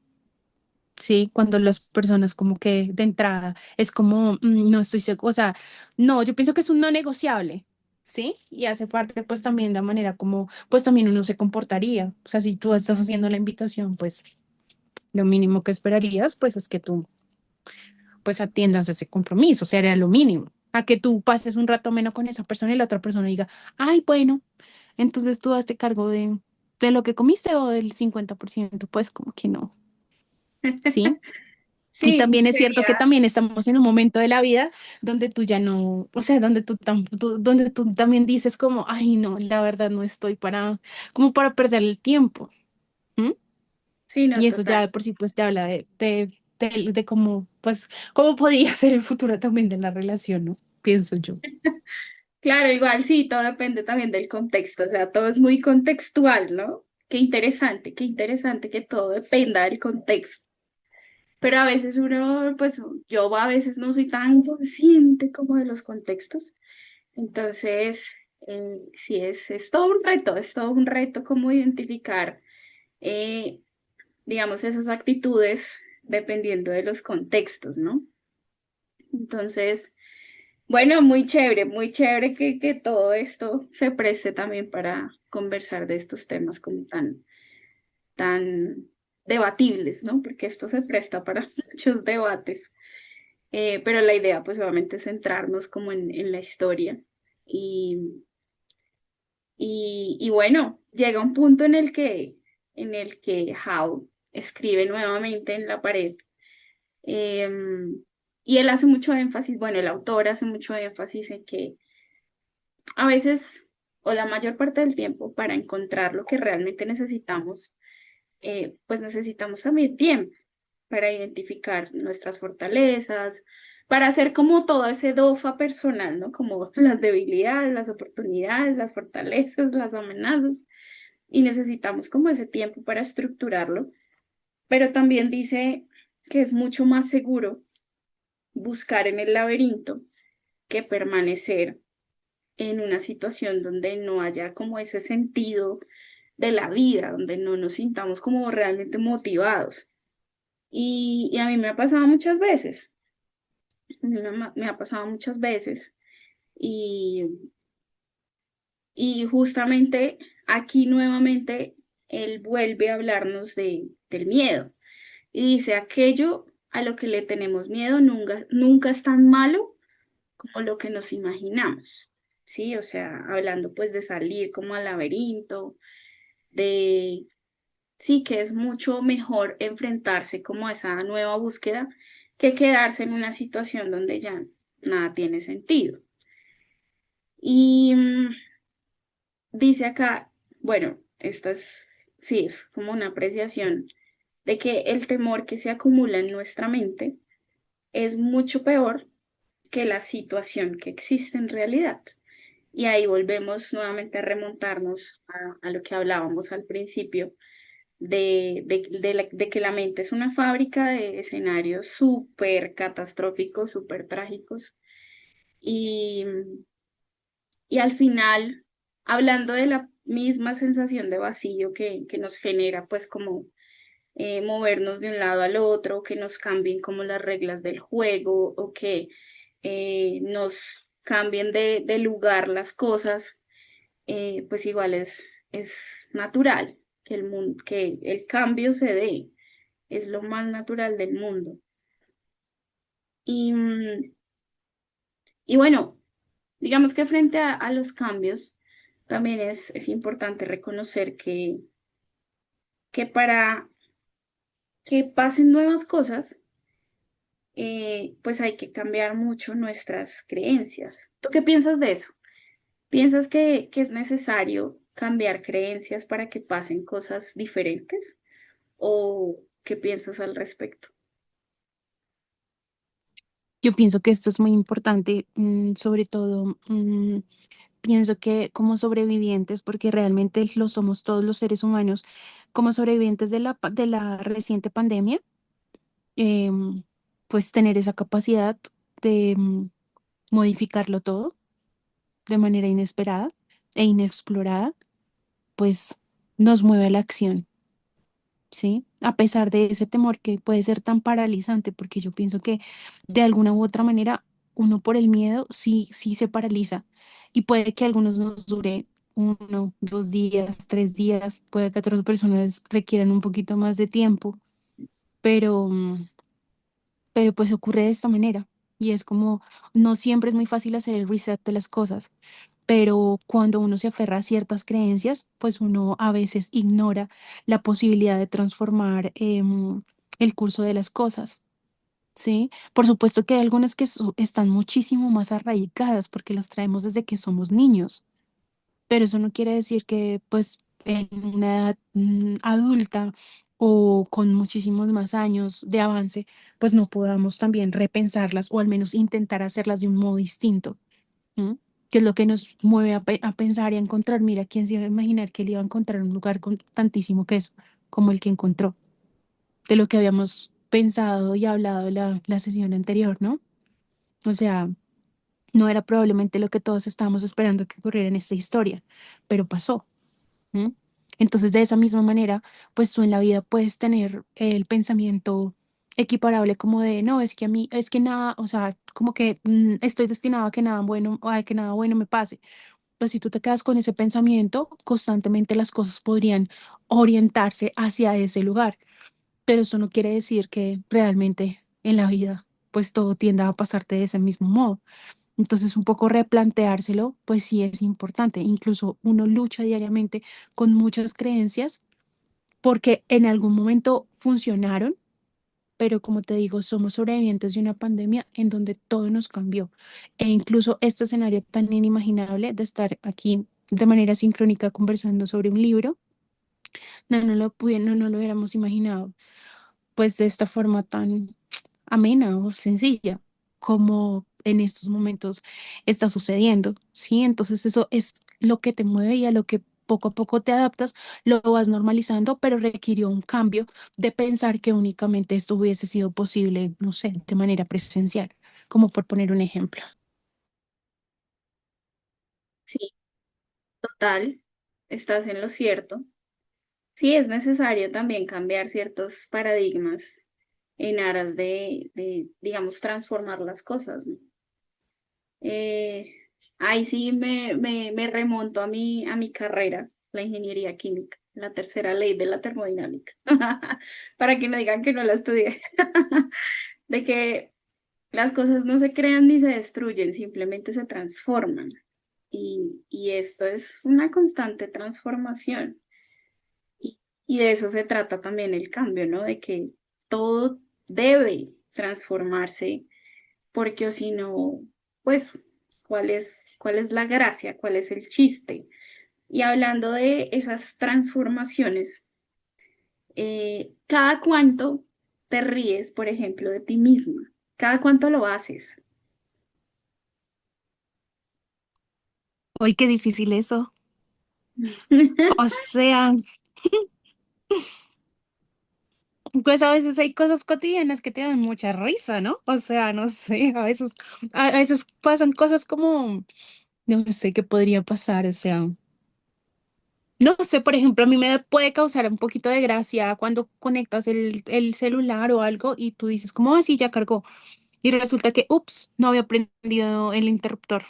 Sí, cuando las personas como que de entrada es como, no estoy seguro, o sea, no, yo pienso que es un no negociable, ¿sí? Y hace parte pues también de la manera como pues también uno se comportaría, o sea, si tú estás haciendo la invitación, pues lo mínimo que esperarías pues es que tú pues atiendas ese compromiso, sería lo mínimo, a que tú pases un rato menos con esa persona y la otra persona diga, ay, bueno, entonces tú hazte cargo de lo que comiste o del 50%, pues como que no, ¿sí? Y Sí, también es cierto que sería, también estamos en un momento de la vida donde tú ya no, o sea, donde donde tú también dices como, ay, no, la verdad no estoy para, como para perder el tiempo. ¿M? sí, no, Y eso total. ya de por sí pues te habla de cómo, pues, cómo podría ser el futuro también de la relación, ¿no? Pienso yo. Claro, igual sí, todo depende también del contexto, o sea, todo es muy contextual, ¿no? Qué interesante que todo dependa del contexto. Pero a veces uno, pues yo a veces no soy tan consciente como de los contextos. Entonces, sí, es todo un reto, es todo un reto cómo identificar, eh, digamos, esas actitudes dependiendo de los contextos, ¿no? Entonces, bueno, muy chévere que todo esto se preste también para conversar de estos temas como tan debatibles, ¿no? Porque esto se presta para muchos debates. Pero la idea, pues obviamente es centrarnos como en la historia. Y, y bueno, llega un punto en el que Howe escribe nuevamente en la pared. em, y él hace mucho énfasis, bueno, el autor hace mucho énfasis en que a veces, o la mayor parte del tiempo, para encontrar lo que realmente necesitamos, pues necesitamos también tiempo para identificar nuestras fortalezas, para hacer como todo ese DOFA personal, ¿no? Como las debilidades, las oportunidades, las fortalezas, las amenazas, y necesitamos como ese tiempo para estructurarlo, pero también dice que es mucho más seguro buscar en el laberinto que permanecer en una situación donde no haya como ese sentido de la vida, donde no nos sintamos como realmente motivados. Y a mí me ha pasado muchas veces, a mí me ha pasado muchas veces y, y justamente aquí nuevamente él vuelve a hablarnos del miedo y dice aquello a lo que le tenemos miedo nunca es tan malo como lo que nos imaginamos, ¿sí? O sea, hablando pues de salir como al laberinto, de sí que es mucho mejor enfrentarse como a esa nueva búsqueda que quedarse en una situación donde ya nada tiene sentido. Y dice acá, bueno, esta es, sí, es como una apreciación de que el temor que se acumula en nuestra mente es mucho peor que la situación que existe en realidad. Y ahí volvemos nuevamente a remontarnos a lo que hablábamos al principio de que la mente es una fábrica de escenarios súper catastróficos, súper trágicos. Y, y al final, hablando de la misma sensación de vacío que nos genera, pues como movernos de un lado al otro, que nos cambien como las reglas del juego o que nos cambien de lugar las cosas, pues igual es natural que que el cambio se dé, es lo más natural del mundo. Y, y bueno, digamos que frente a los cambios, también es importante reconocer que para que pasen nuevas cosas, pues hay que cambiar mucho nuestras creencias. ¿Tú qué piensas de eso? ¿Piensas que es necesario cambiar creencias para que pasen cosas diferentes? ¿O qué piensas al respecto? Yo pienso que esto es muy importante, sobre todo, pienso que como sobrevivientes, porque realmente lo somos todos los seres humanos, como sobrevivientes de de la reciente pandemia, em, pues tener esa capacidad de modificarlo todo de manera inesperada e inexplorada, pues nos mueve a la acción, ¿sí? A pesar de ese temor que puede ser tan paralizante, porque yo pienso que de alguna u otra manera uno por el miedo sí se paraliza y puede que a algunos nos dure 1, 2 días, 3 días, puede que otras personas requieran un poquito más de tiempo, pero, pero pues ocurre de esta manera y es como no siempre es muy fácil hacer el reset de las cosas, pero cuando uno se aferra a ciertas creencias, pues uno a veces ignora la posibilidad de transformar el curso de las cosas, ¿sí? Por supuesto que hay algunas que están muchísimo más arraigadas porque las traemos desde que somos niños, pero eso no quiere decir que pues en una edad adulta o con muchísimos más años de avance, pues no podamos también repensarlas o al menos intentar hacerlas de un modo distinto. ¿M? Que es lo que nos mueve a pensar y a encontrar. Mira, ¿quién se iba a imaginar que él iba a encontrar un lugar con tantísimo queso como el que encontró? De lo que habíamos pensado y hablado la sesión anterior, ¿no? O sea, no era probablemente lo que todos estábamos esperando que ocurriera en esta historia, pero pasó. ¿M? Entonces, de esa misma manera, pues tú en la vida puedes tener el pensamiento equiparable como de, no, es que a mí, es que nada, o sea, como que estoy destinado a que nada bueno, a que nada bueno me pase. Pues si tú te quedas con ese pensamiento, constantemente las cosas podrían orientarse hacia ese lugar, pero eso no quiere decir que realmente en la vida pues todo tienda a pasarte de ese mismo modo. Entonces un poco replanteárselo pues sí es importante. Incluso uno lucha diariamente con muchas creencias porque en algún momento funcionaron, pero como te digo, somos sobrevivientes de una pandemia en donde todo nos cambió. E incluso este escenario tan inimaginable de estar aquí de manera sincrónica conversando sobre un libro, no lo hubiéramos imaginado, pues de esta forma tan amena o sencilla como en estos momentos está sucediendo, ¿sí? Entonces eso es lo que te mueve y a lo que poco a poco te adaptas, lo vas normalizando, pero requirió un cambio de pensar que únicamente esto hubiese sido posible, no sé, de manera presencial, como por poner un ejemplo. Sí, total, estás en lo cierto. Sí, es necesario también cambiar ciertos paradigmas en aras digamos, transformar las cosas, ¿no? Eh, Ahí sí me remonto a mi carrera, la ingeniería química, la tercera ley de la termodinámica, para que no digan que no la estudié, de que las cosas no se crean ni se destruyen, simplemente se transforman. Y esto es una constante transformación. Y de eso se trata también el cambio, ¿no? De que todo debe transformarse, porque o si no, pues, cuál es la gracia? ¿Cuál es el chiste? Y hablando de esas transformaciones, ¿cada cuánto te ríes, por ejemplo, de ti misma? ¿Cada cuánto lo haces? Uy, qué difícil eso. O sea, Pues a veces hay cosas cotidianas que te dan mucha risa, ¿no? O sea, no sé, a veces pasan cosas como, no sé qué podría pasar, o sea, no sé, por ejemplo, a mí me puede causar un poquito de gracia cuando conectas el celular o algo y tú dices, como así ya cargó? Y resulta que, ups, no había prendido el interruptor.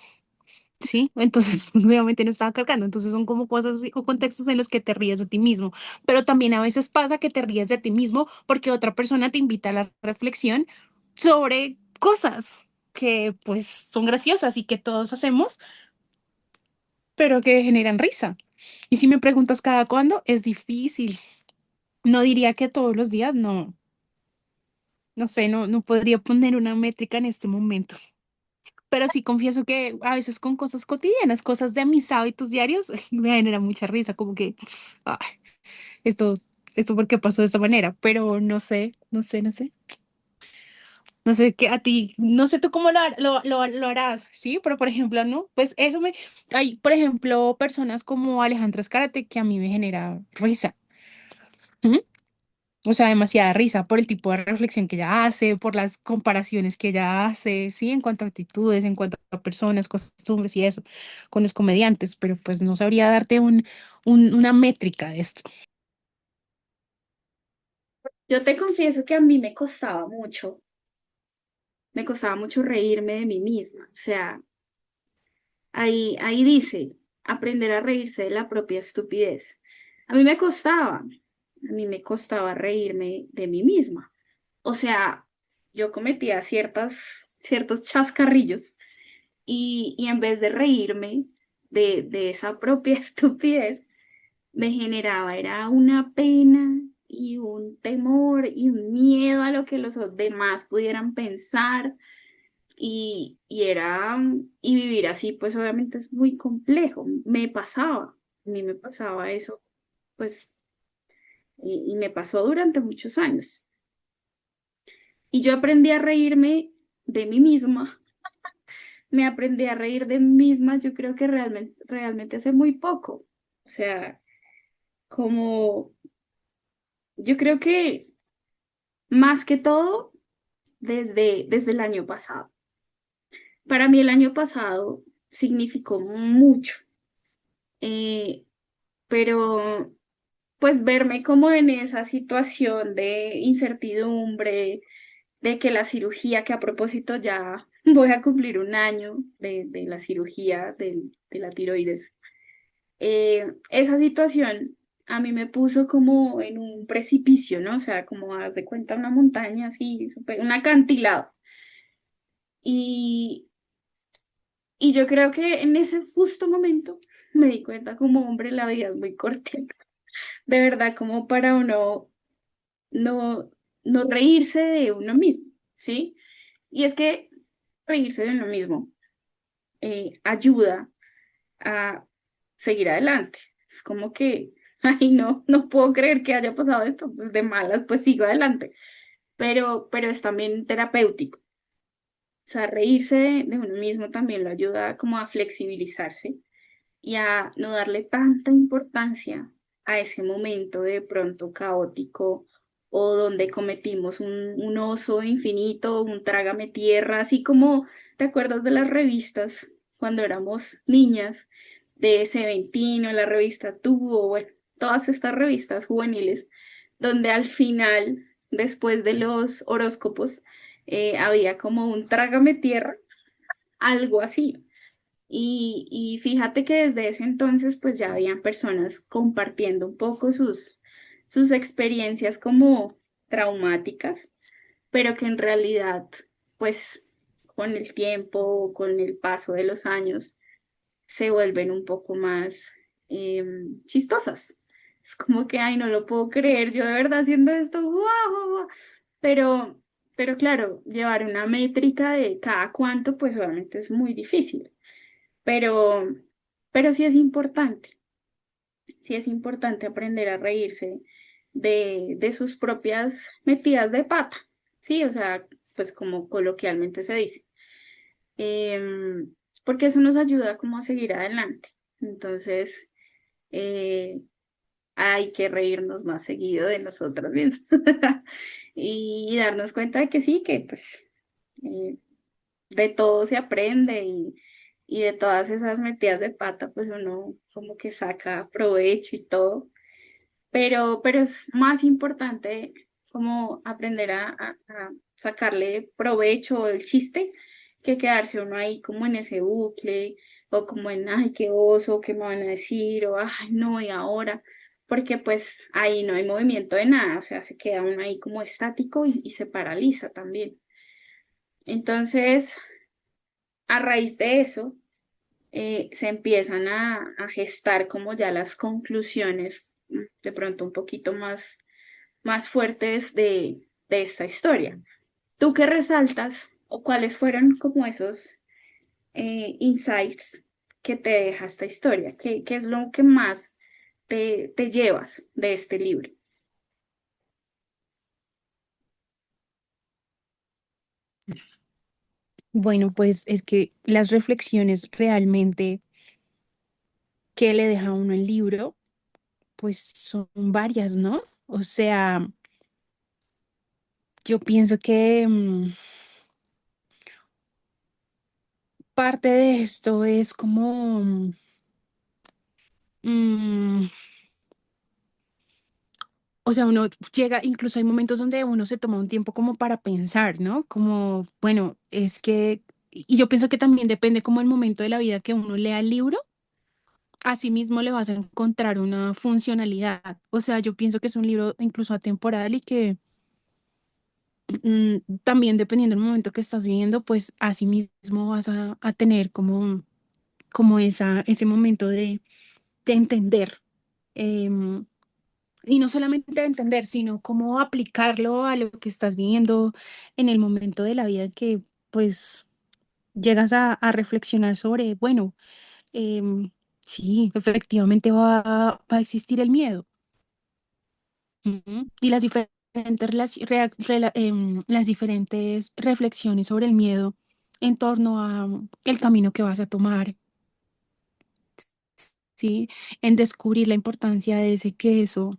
Sí, entonces pues, obviamente no estaba cargando, entonces son como cosas así, o contextos en los que te ríes de ti mismo, pero también a veces pasa que te ríes de ti mismo porque otra persona te invita a la reflexión sobre cosas que pues son graciosas y que todos hacemos, pero que generan risa. Y si me preguntas cada cuándo, es difícil. No diría que todos los días, no, no sé, no podría poner una métrica en este momento. Pero sí confieso que a veces con cosas cotidianas, cosas de mis hábitos diarios, me genera mucha risa, como que, "Ay, esto, esto por qué pasó de esta manera", pero no sé. No sé qué a ti, no sé tú cómo lo harás, ¿sí? Pero por ejemplo, ¿no? Pues hay, por ejemplo, personas como Alejandra Escárate que a mí me genera risa. ¿M? O sea, demasiada risa por el tipo de reflexión que ella hace, por las comparaciones que ella hace, sí, en cuanto a actitudes, en cuanto a personas, costumbres y eso, con los comediantes, pero pues no sabría darte una métrica de esto. Yo te confieso que a mí me costaba mucho reírme de mí misma. O sea, ahí dice, aprender a reírse de la propia estupidez. A mí me costaba reírme de mí misma. O sea, yo cometía ciertos chascarrillos y en vez de reírme de esa propia estupidez, me generaba, era una pena y un temor y un miedo a lo que los demás pudieran pensar y vivir así, pues obviamente es muy complejo. A mí me pasaba eso, pues, y me pasó durante muchos años. Y yo aprendí a reírme de mí misma, me aprendí a reír de mí misma, yo creo que realmente hace muy poco. O sea, como, yo creo que más que todo desde el año pasado. Para mí el año pasado significó mucho, eh, pero pues verme como en esa situación de incertidumbre, de que la cirugía, que a propósito ya voy a cumplir un año de la cirugía de la tiroides, esa situación a mí me puso como en un precipicio, ¿no? O sea, como haz de cuenta una montaña así, un acantilado. Y, y yo creo que en ese justo momento me di cuenta como hombre, la vida es muy cortita. De verdad, como para uno no, no reírse de uno mismo, ¿sí? Y es que reírse de uno mismo ayuda a seguir adelante. Es como que, ay, no puedo creer que haya pasado esto, pues de malas, pues sigo adelante. Pero es también terapéutico. O sea, reírse de uno mismo también lo ayuda como a flexibilizarse y a no darle tanta importancia a ese momento de pronto caótico o donde cometimos un oso infinito, un trágame tierra, así como te acuerdas de las revistas cuando éramos niñas, de Seventeen, la revista Tú, o bueno, todas estas revistas juveniles, donde al final, después de los horóscopos, había como un trágame tierra, algo así. Y fíjate que desde ese entonces pues ya habían personas compartiendo un poco sus experiencias como traumáticas, pero que en realidad pues con el tiempo, con el paso de los años, se vuelven un poco más chistosas. Es como que, ay, no lo puedo creer, yo de verdad haciendo esto, guau, guau, guau. Pero, pero claro, llevar una métrica de cada cuánto, pues obviamente es muy difícil, pero, pero sí es importante aprender a reírse de sus propias metidas de pata, ¿sí? O sea, pues como coloquialmente se dice. Em, Porque eso nos ayuda como a seguir adelante. Entonces, eh, hay que reírnos más seguido de nosotros mismos y darnos cuenta de que sí, que pues eh, de todo se aprende y de todas esas metidas de pata, pues uno como que saca provecho y todo, pero es más importante como aprender a sacarle provecho el chiste que quedarse uno ahí como en ese bucle o como en, ay, qué oso, qué me van a decir, o ay, no, y ahora, porque pues ahí no hay movimiento de nada, o sea, se queda uno ahí como estático y se paraliza también. Entonces, a raíz de eso, se empiezan a gestar como ya las conclusiones, de pronto un poquito más fuertes de esta historia. ¿Tú qué resaltas o cuáles fueron como esos insights que te deja esta historia? ¿Qué es lo que más te llevas de este libro? Bueno, pues es que las reflexiones realmente que le deja a uno el libro, pues son varias, ¿no? O sea, yo pienso que parte de esto es como, mm, o sea, uno llega, incluso hay momentos donde uno se toma un tiempo como para pensar, ¿no? Como, bueno, es que, y yo pienso que también depende como el momento de la vida que uno lea el libro, asimismo le vas a encontrar una funcionalidad. O sea, yo pienso que es un libro incluso atemporal y que también dependiendo del momento que estás viviendo, pues asimismo vas a tener como ese momento de entender. em, y no solamente de entender, sino cómo aplicarlo a lo que estás viviendo en el momento de la vida que pues llegas a reflexionar sobre, bueno, em, sí, efectivamente va a existir el miedo. Ujú. Y las diferentes, las diferentes reflexiones sobre el miedo en torno a el camino que vas a tomar, ¿sí? En descubrir la importancia de ese queso.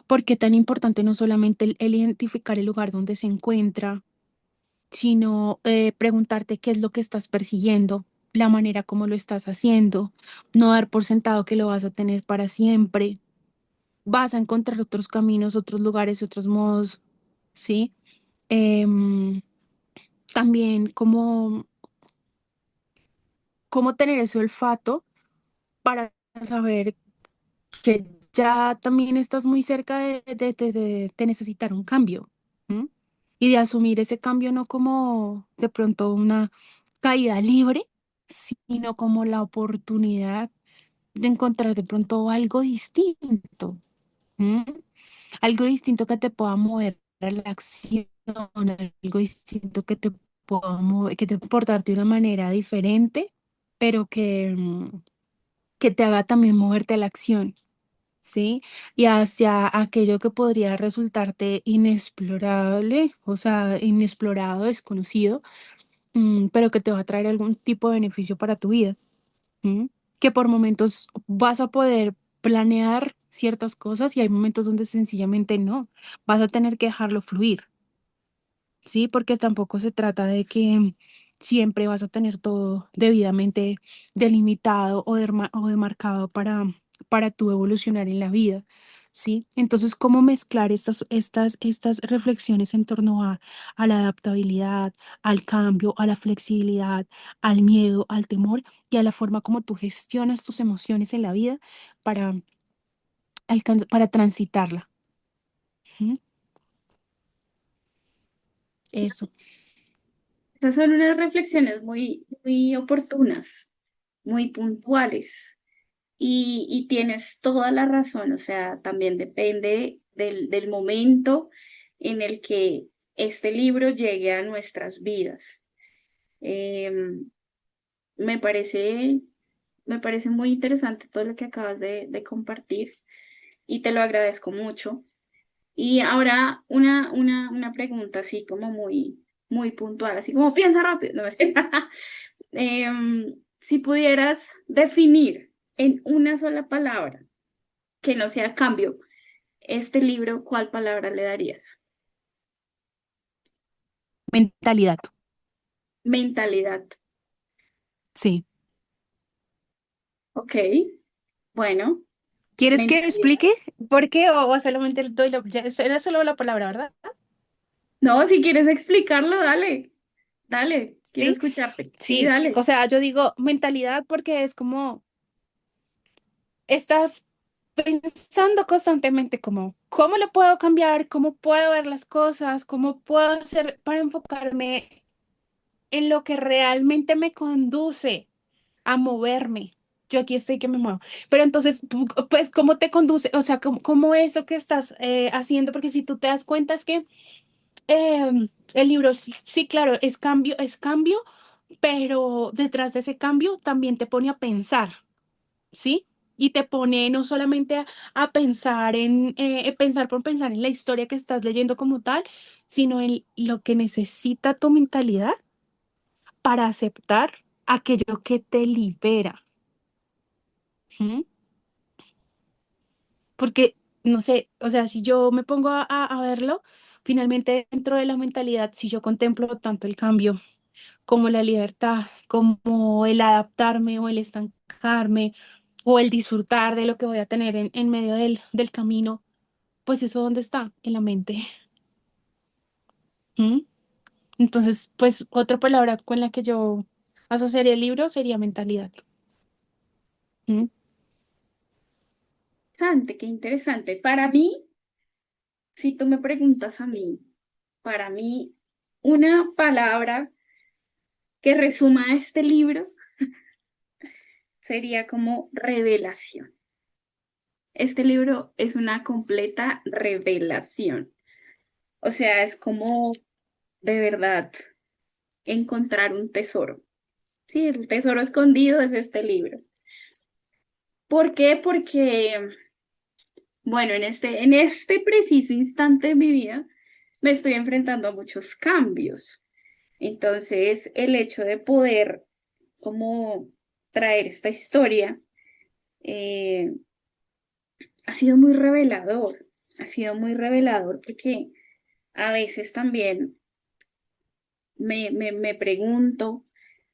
¿Por qué tan importante no solamente el identificar el lugar donde se encuentra, sino preguntarte qué es lo que estás persiguiendo, la manera como lo estás haciendo, no dar por sentado que lo vas a tener para siempre, vas a encontrar otros caminos, otros lugares, otros modos, ¿sí? Em, también cómo tener ese olfato para saber que ya también estás muy cerca de necesitar un cambio. ¿M? Y de asumir ese cambio no como de pronto una caída libre, sino como la oportunidad de encontrar de pronto algo distinto. ¿M? Algo distinto que te pueda mover a la acción, algo distinto que te pueda mover, que te pueda aportarte de una manera diferente, pero que te haga también moverte a la acción. ¿Sí? Y hacia aquello que podría resultarte inexplorable, o sea, inexplorado, desconocido, pero que te va a traer algún tipo de beneficio para tu vida. ¿M? Que por momentos vas a poder planear ciertas cosas y hay momentos donde sencillamente no, vas a tener que dejarlo fluir. Sí, porque tampoco se trata de que siempre vas a tener todo debidamente delimitado o demarcado para tu evolucionar en la vida, ¿sí? Entonces, ¿cómo mezclar estas reflexiones en torno a la adaptabilidad, al cambio, a la flexibilidad, al miedo, al temor y a la forma como tú gestionas tus emociones en la vida para, para transitarla? Ujú. Eso. Estas son unas reflexiones muy oportunas, muy puntuales. Y tienes toda la razón, o sea, también depende del momento en el que este libro llegue a nuestras vidas. Em, me parece, me parece muy interesante todo lo que acabas de compartir y te lo agradezco mucho. Y ahora una pregunta así como muy puntual, así como piensa rápido. No, si pudieras definir en una sola palabra, que no sea cambio. Este libro, ¿cuál palabra le darías? Mentalidad, Mentalidad. sí. Ok, bueno, ¿Quieres que mentalidad. explique por qué o solamente doy era solo la palabra, ¿verdad? No, si quieres explicarlo, dale, dale, quiero Sí, escucharte. Sí, sí. dale. O sea, yo digo mentalidad porque es como estás pensando constantemente como, ¿cómo lo puedo cambiar? ¿Cómo puedo ver las cosas? ¿Cómo puedo hacer para enfocarme en lo que realmente me conduce a moverme? Yo aquí estoy que me muevo. Pero entonces, pues, ¿cómo te conduce? O sea, ¿cómo eso que estás haciendo? Porque si tú te das cuenta es que el libro, sí, sí, claro, es cambio, pero detrás de ese cambio también te pone a pensar. ¿Sí? Y te pone no solamente a pensar pensar por pensar en la historia que estás leyendo como tal, sino en lo que necesita tu mentalidad para aceptar aquello que te libera. ¿Mm? Porque, no sé, o sea, si yo me pongo a verlo, finalmente dentro de la mentalidad, si yo contemplo tanto el cambio como la libertad, como el adaptarme o el estancarme o el disfrutar de lo que voy a tener en medio del camino. Pues eso, ¿dónde está? En la mente. ¿Mm? Entonces, pues otra palabra con la que yo asociaría el libro sería mentalidad. ¿Mm? Interesante, qué interesante. Para mí, si tú me preguntas a mí, para mí, una palabra que resuma este libro sería como revelación. Este libro es una completa revelación. O sea, es como de verdad encontrar un tesoro. Sí, el tesoro escondido es este libro. ¿Por qué? Porque, bueno, en este preciso instante de mi vida me estoy enfrentando a muchos cambios. Entonces, el hecho de poder como traer esta historia eh, ha sido muy revelador, ha sido muy revelador porque a veces también me pregunto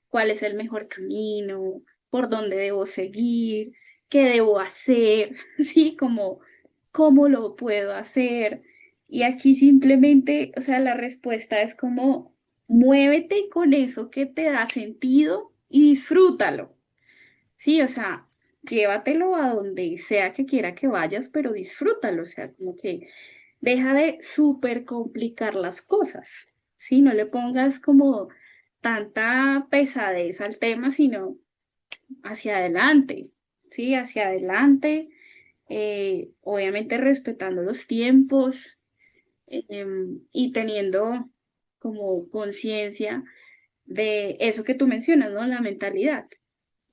cuál es el mejor camino, por dónde debo seguir, qué debo hacer, ¿sí? Como, ¿cómo lo puedo hacer? Y aquí simplemente, o sea, la respuesta es como, muévete con eso que te da sentido y disfrútalo, ¿sí? O sea, llévatelo a donde sea que quiera que vayas, pero disfrútalo, o sea, como que deja de súper complicar las cosas, ¿sí? No le pongas como tanta pesadez al tema, sino hacia adelante, ¿sí? Hacia adelante, obviamente respetando los tiempos y teniendo como conciencia de eso que tú mencionas, ¿no? La mentalidad.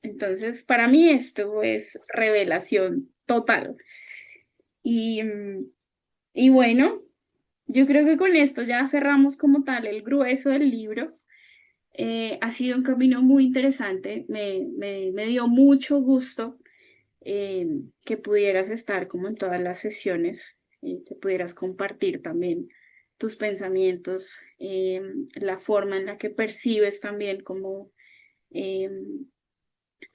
Entonces, para mí esto es revelación total. Y, y bueno. Yo creo que con esto ya cerramos como tal el grueso del libro. Ha sido un camino muy interesante. Me dio mucho gusto eh, que pudieras estar como en todas las sesiones, que pudieras compartir también tus pensamientos, la forma en la que percibes también como eh,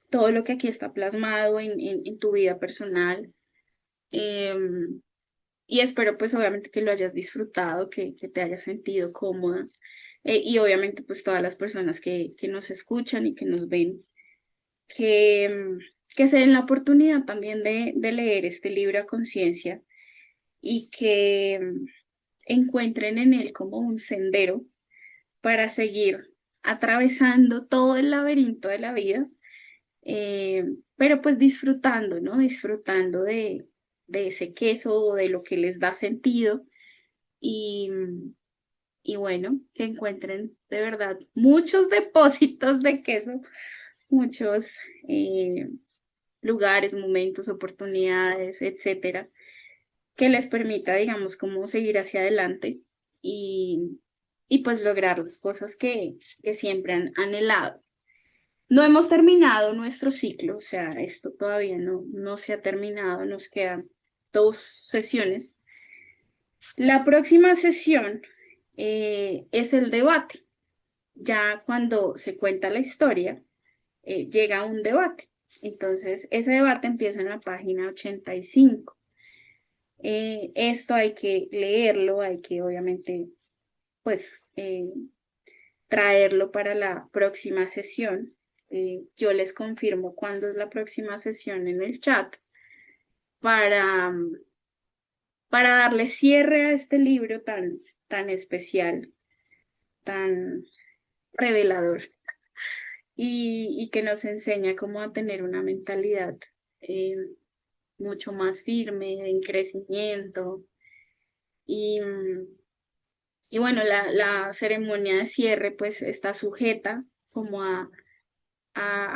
todo lo que aquí está plasmado en tu vida personal. Em, Y espero pues obviamente que lo hayas disfrutado, que te hayas sentido cómoda. Y obviamente pues todas las personas que nos escuchan y que nos ven, que, que se den la oportunidad también de leer este libro a conciencia y que encuentren en él como un sendero para seguir atravesando todo el laberinto de la vida, eh, pero pues disfrutando, ¿no? Disfrutando de ese queso o de lo que les da sentido y, y bueno, que encuentren de verdad muchos depósitos de queso, muchos eh, lugares, momentos, oportunidades, etcétera, que les permita, digamos, como seguir hacia adelante y, y pues lograr las cosas que siempre han anhelado. No hemos terminado nuestro ciclo, o sea, esto todavía no se ha terminado, nos quedan 2 sesiones. La próxima sesión es el debate. Ya cuando se cuenta la historia, llega un debate. Entonces, ese debate empieza en la página 85. Esto hay que leerlo, hay que obviamente, pues, traerlo para la próxima sesión. Yo les confirmo cuándo es la próxima sesión en el chat para, para darle cierre a este libro tan especial, tan revelador y que nos enseña cómo a tener una mentalidad eh, mucho más firme, en crecimiento. Y, y bueno, la ceremonia de cierre pues está sujeta como a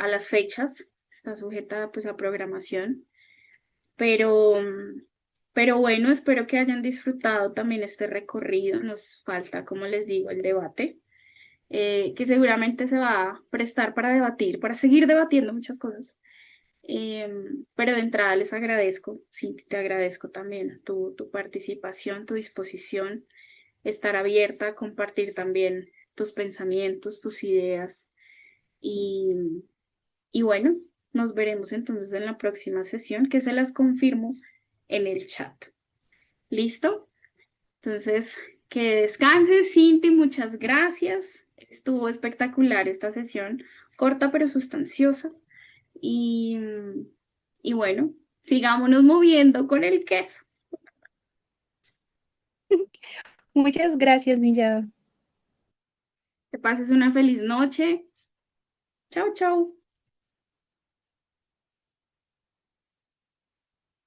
las fechas, está sujeta pues a programación, pero, pero bueno, espero que hayan disfrutado también este recorrido. Nos falta, como les digo, el debate, que seguramente se va a prestar para debatir, para seguir debatiendo muchas cosas. Pero de entrada les agradezco, sí, te agradezco también tu participación, tu disposición, estar abierta a compartir también tus pensamientos, tus ideas. Y, y bueno, nos veremos entonces en la próxima sesión, que se las confirmo en el chat. ¿Listo? Entonces, que descanses, Cinti, muchas gracias. Estuvo espectacular esta sesión, corta pero sustanciosa. Y, y bueno, sigámonos moviendo con el queso. Muchas gracias, Millado. Que pases una feliz noche. Chau, chau.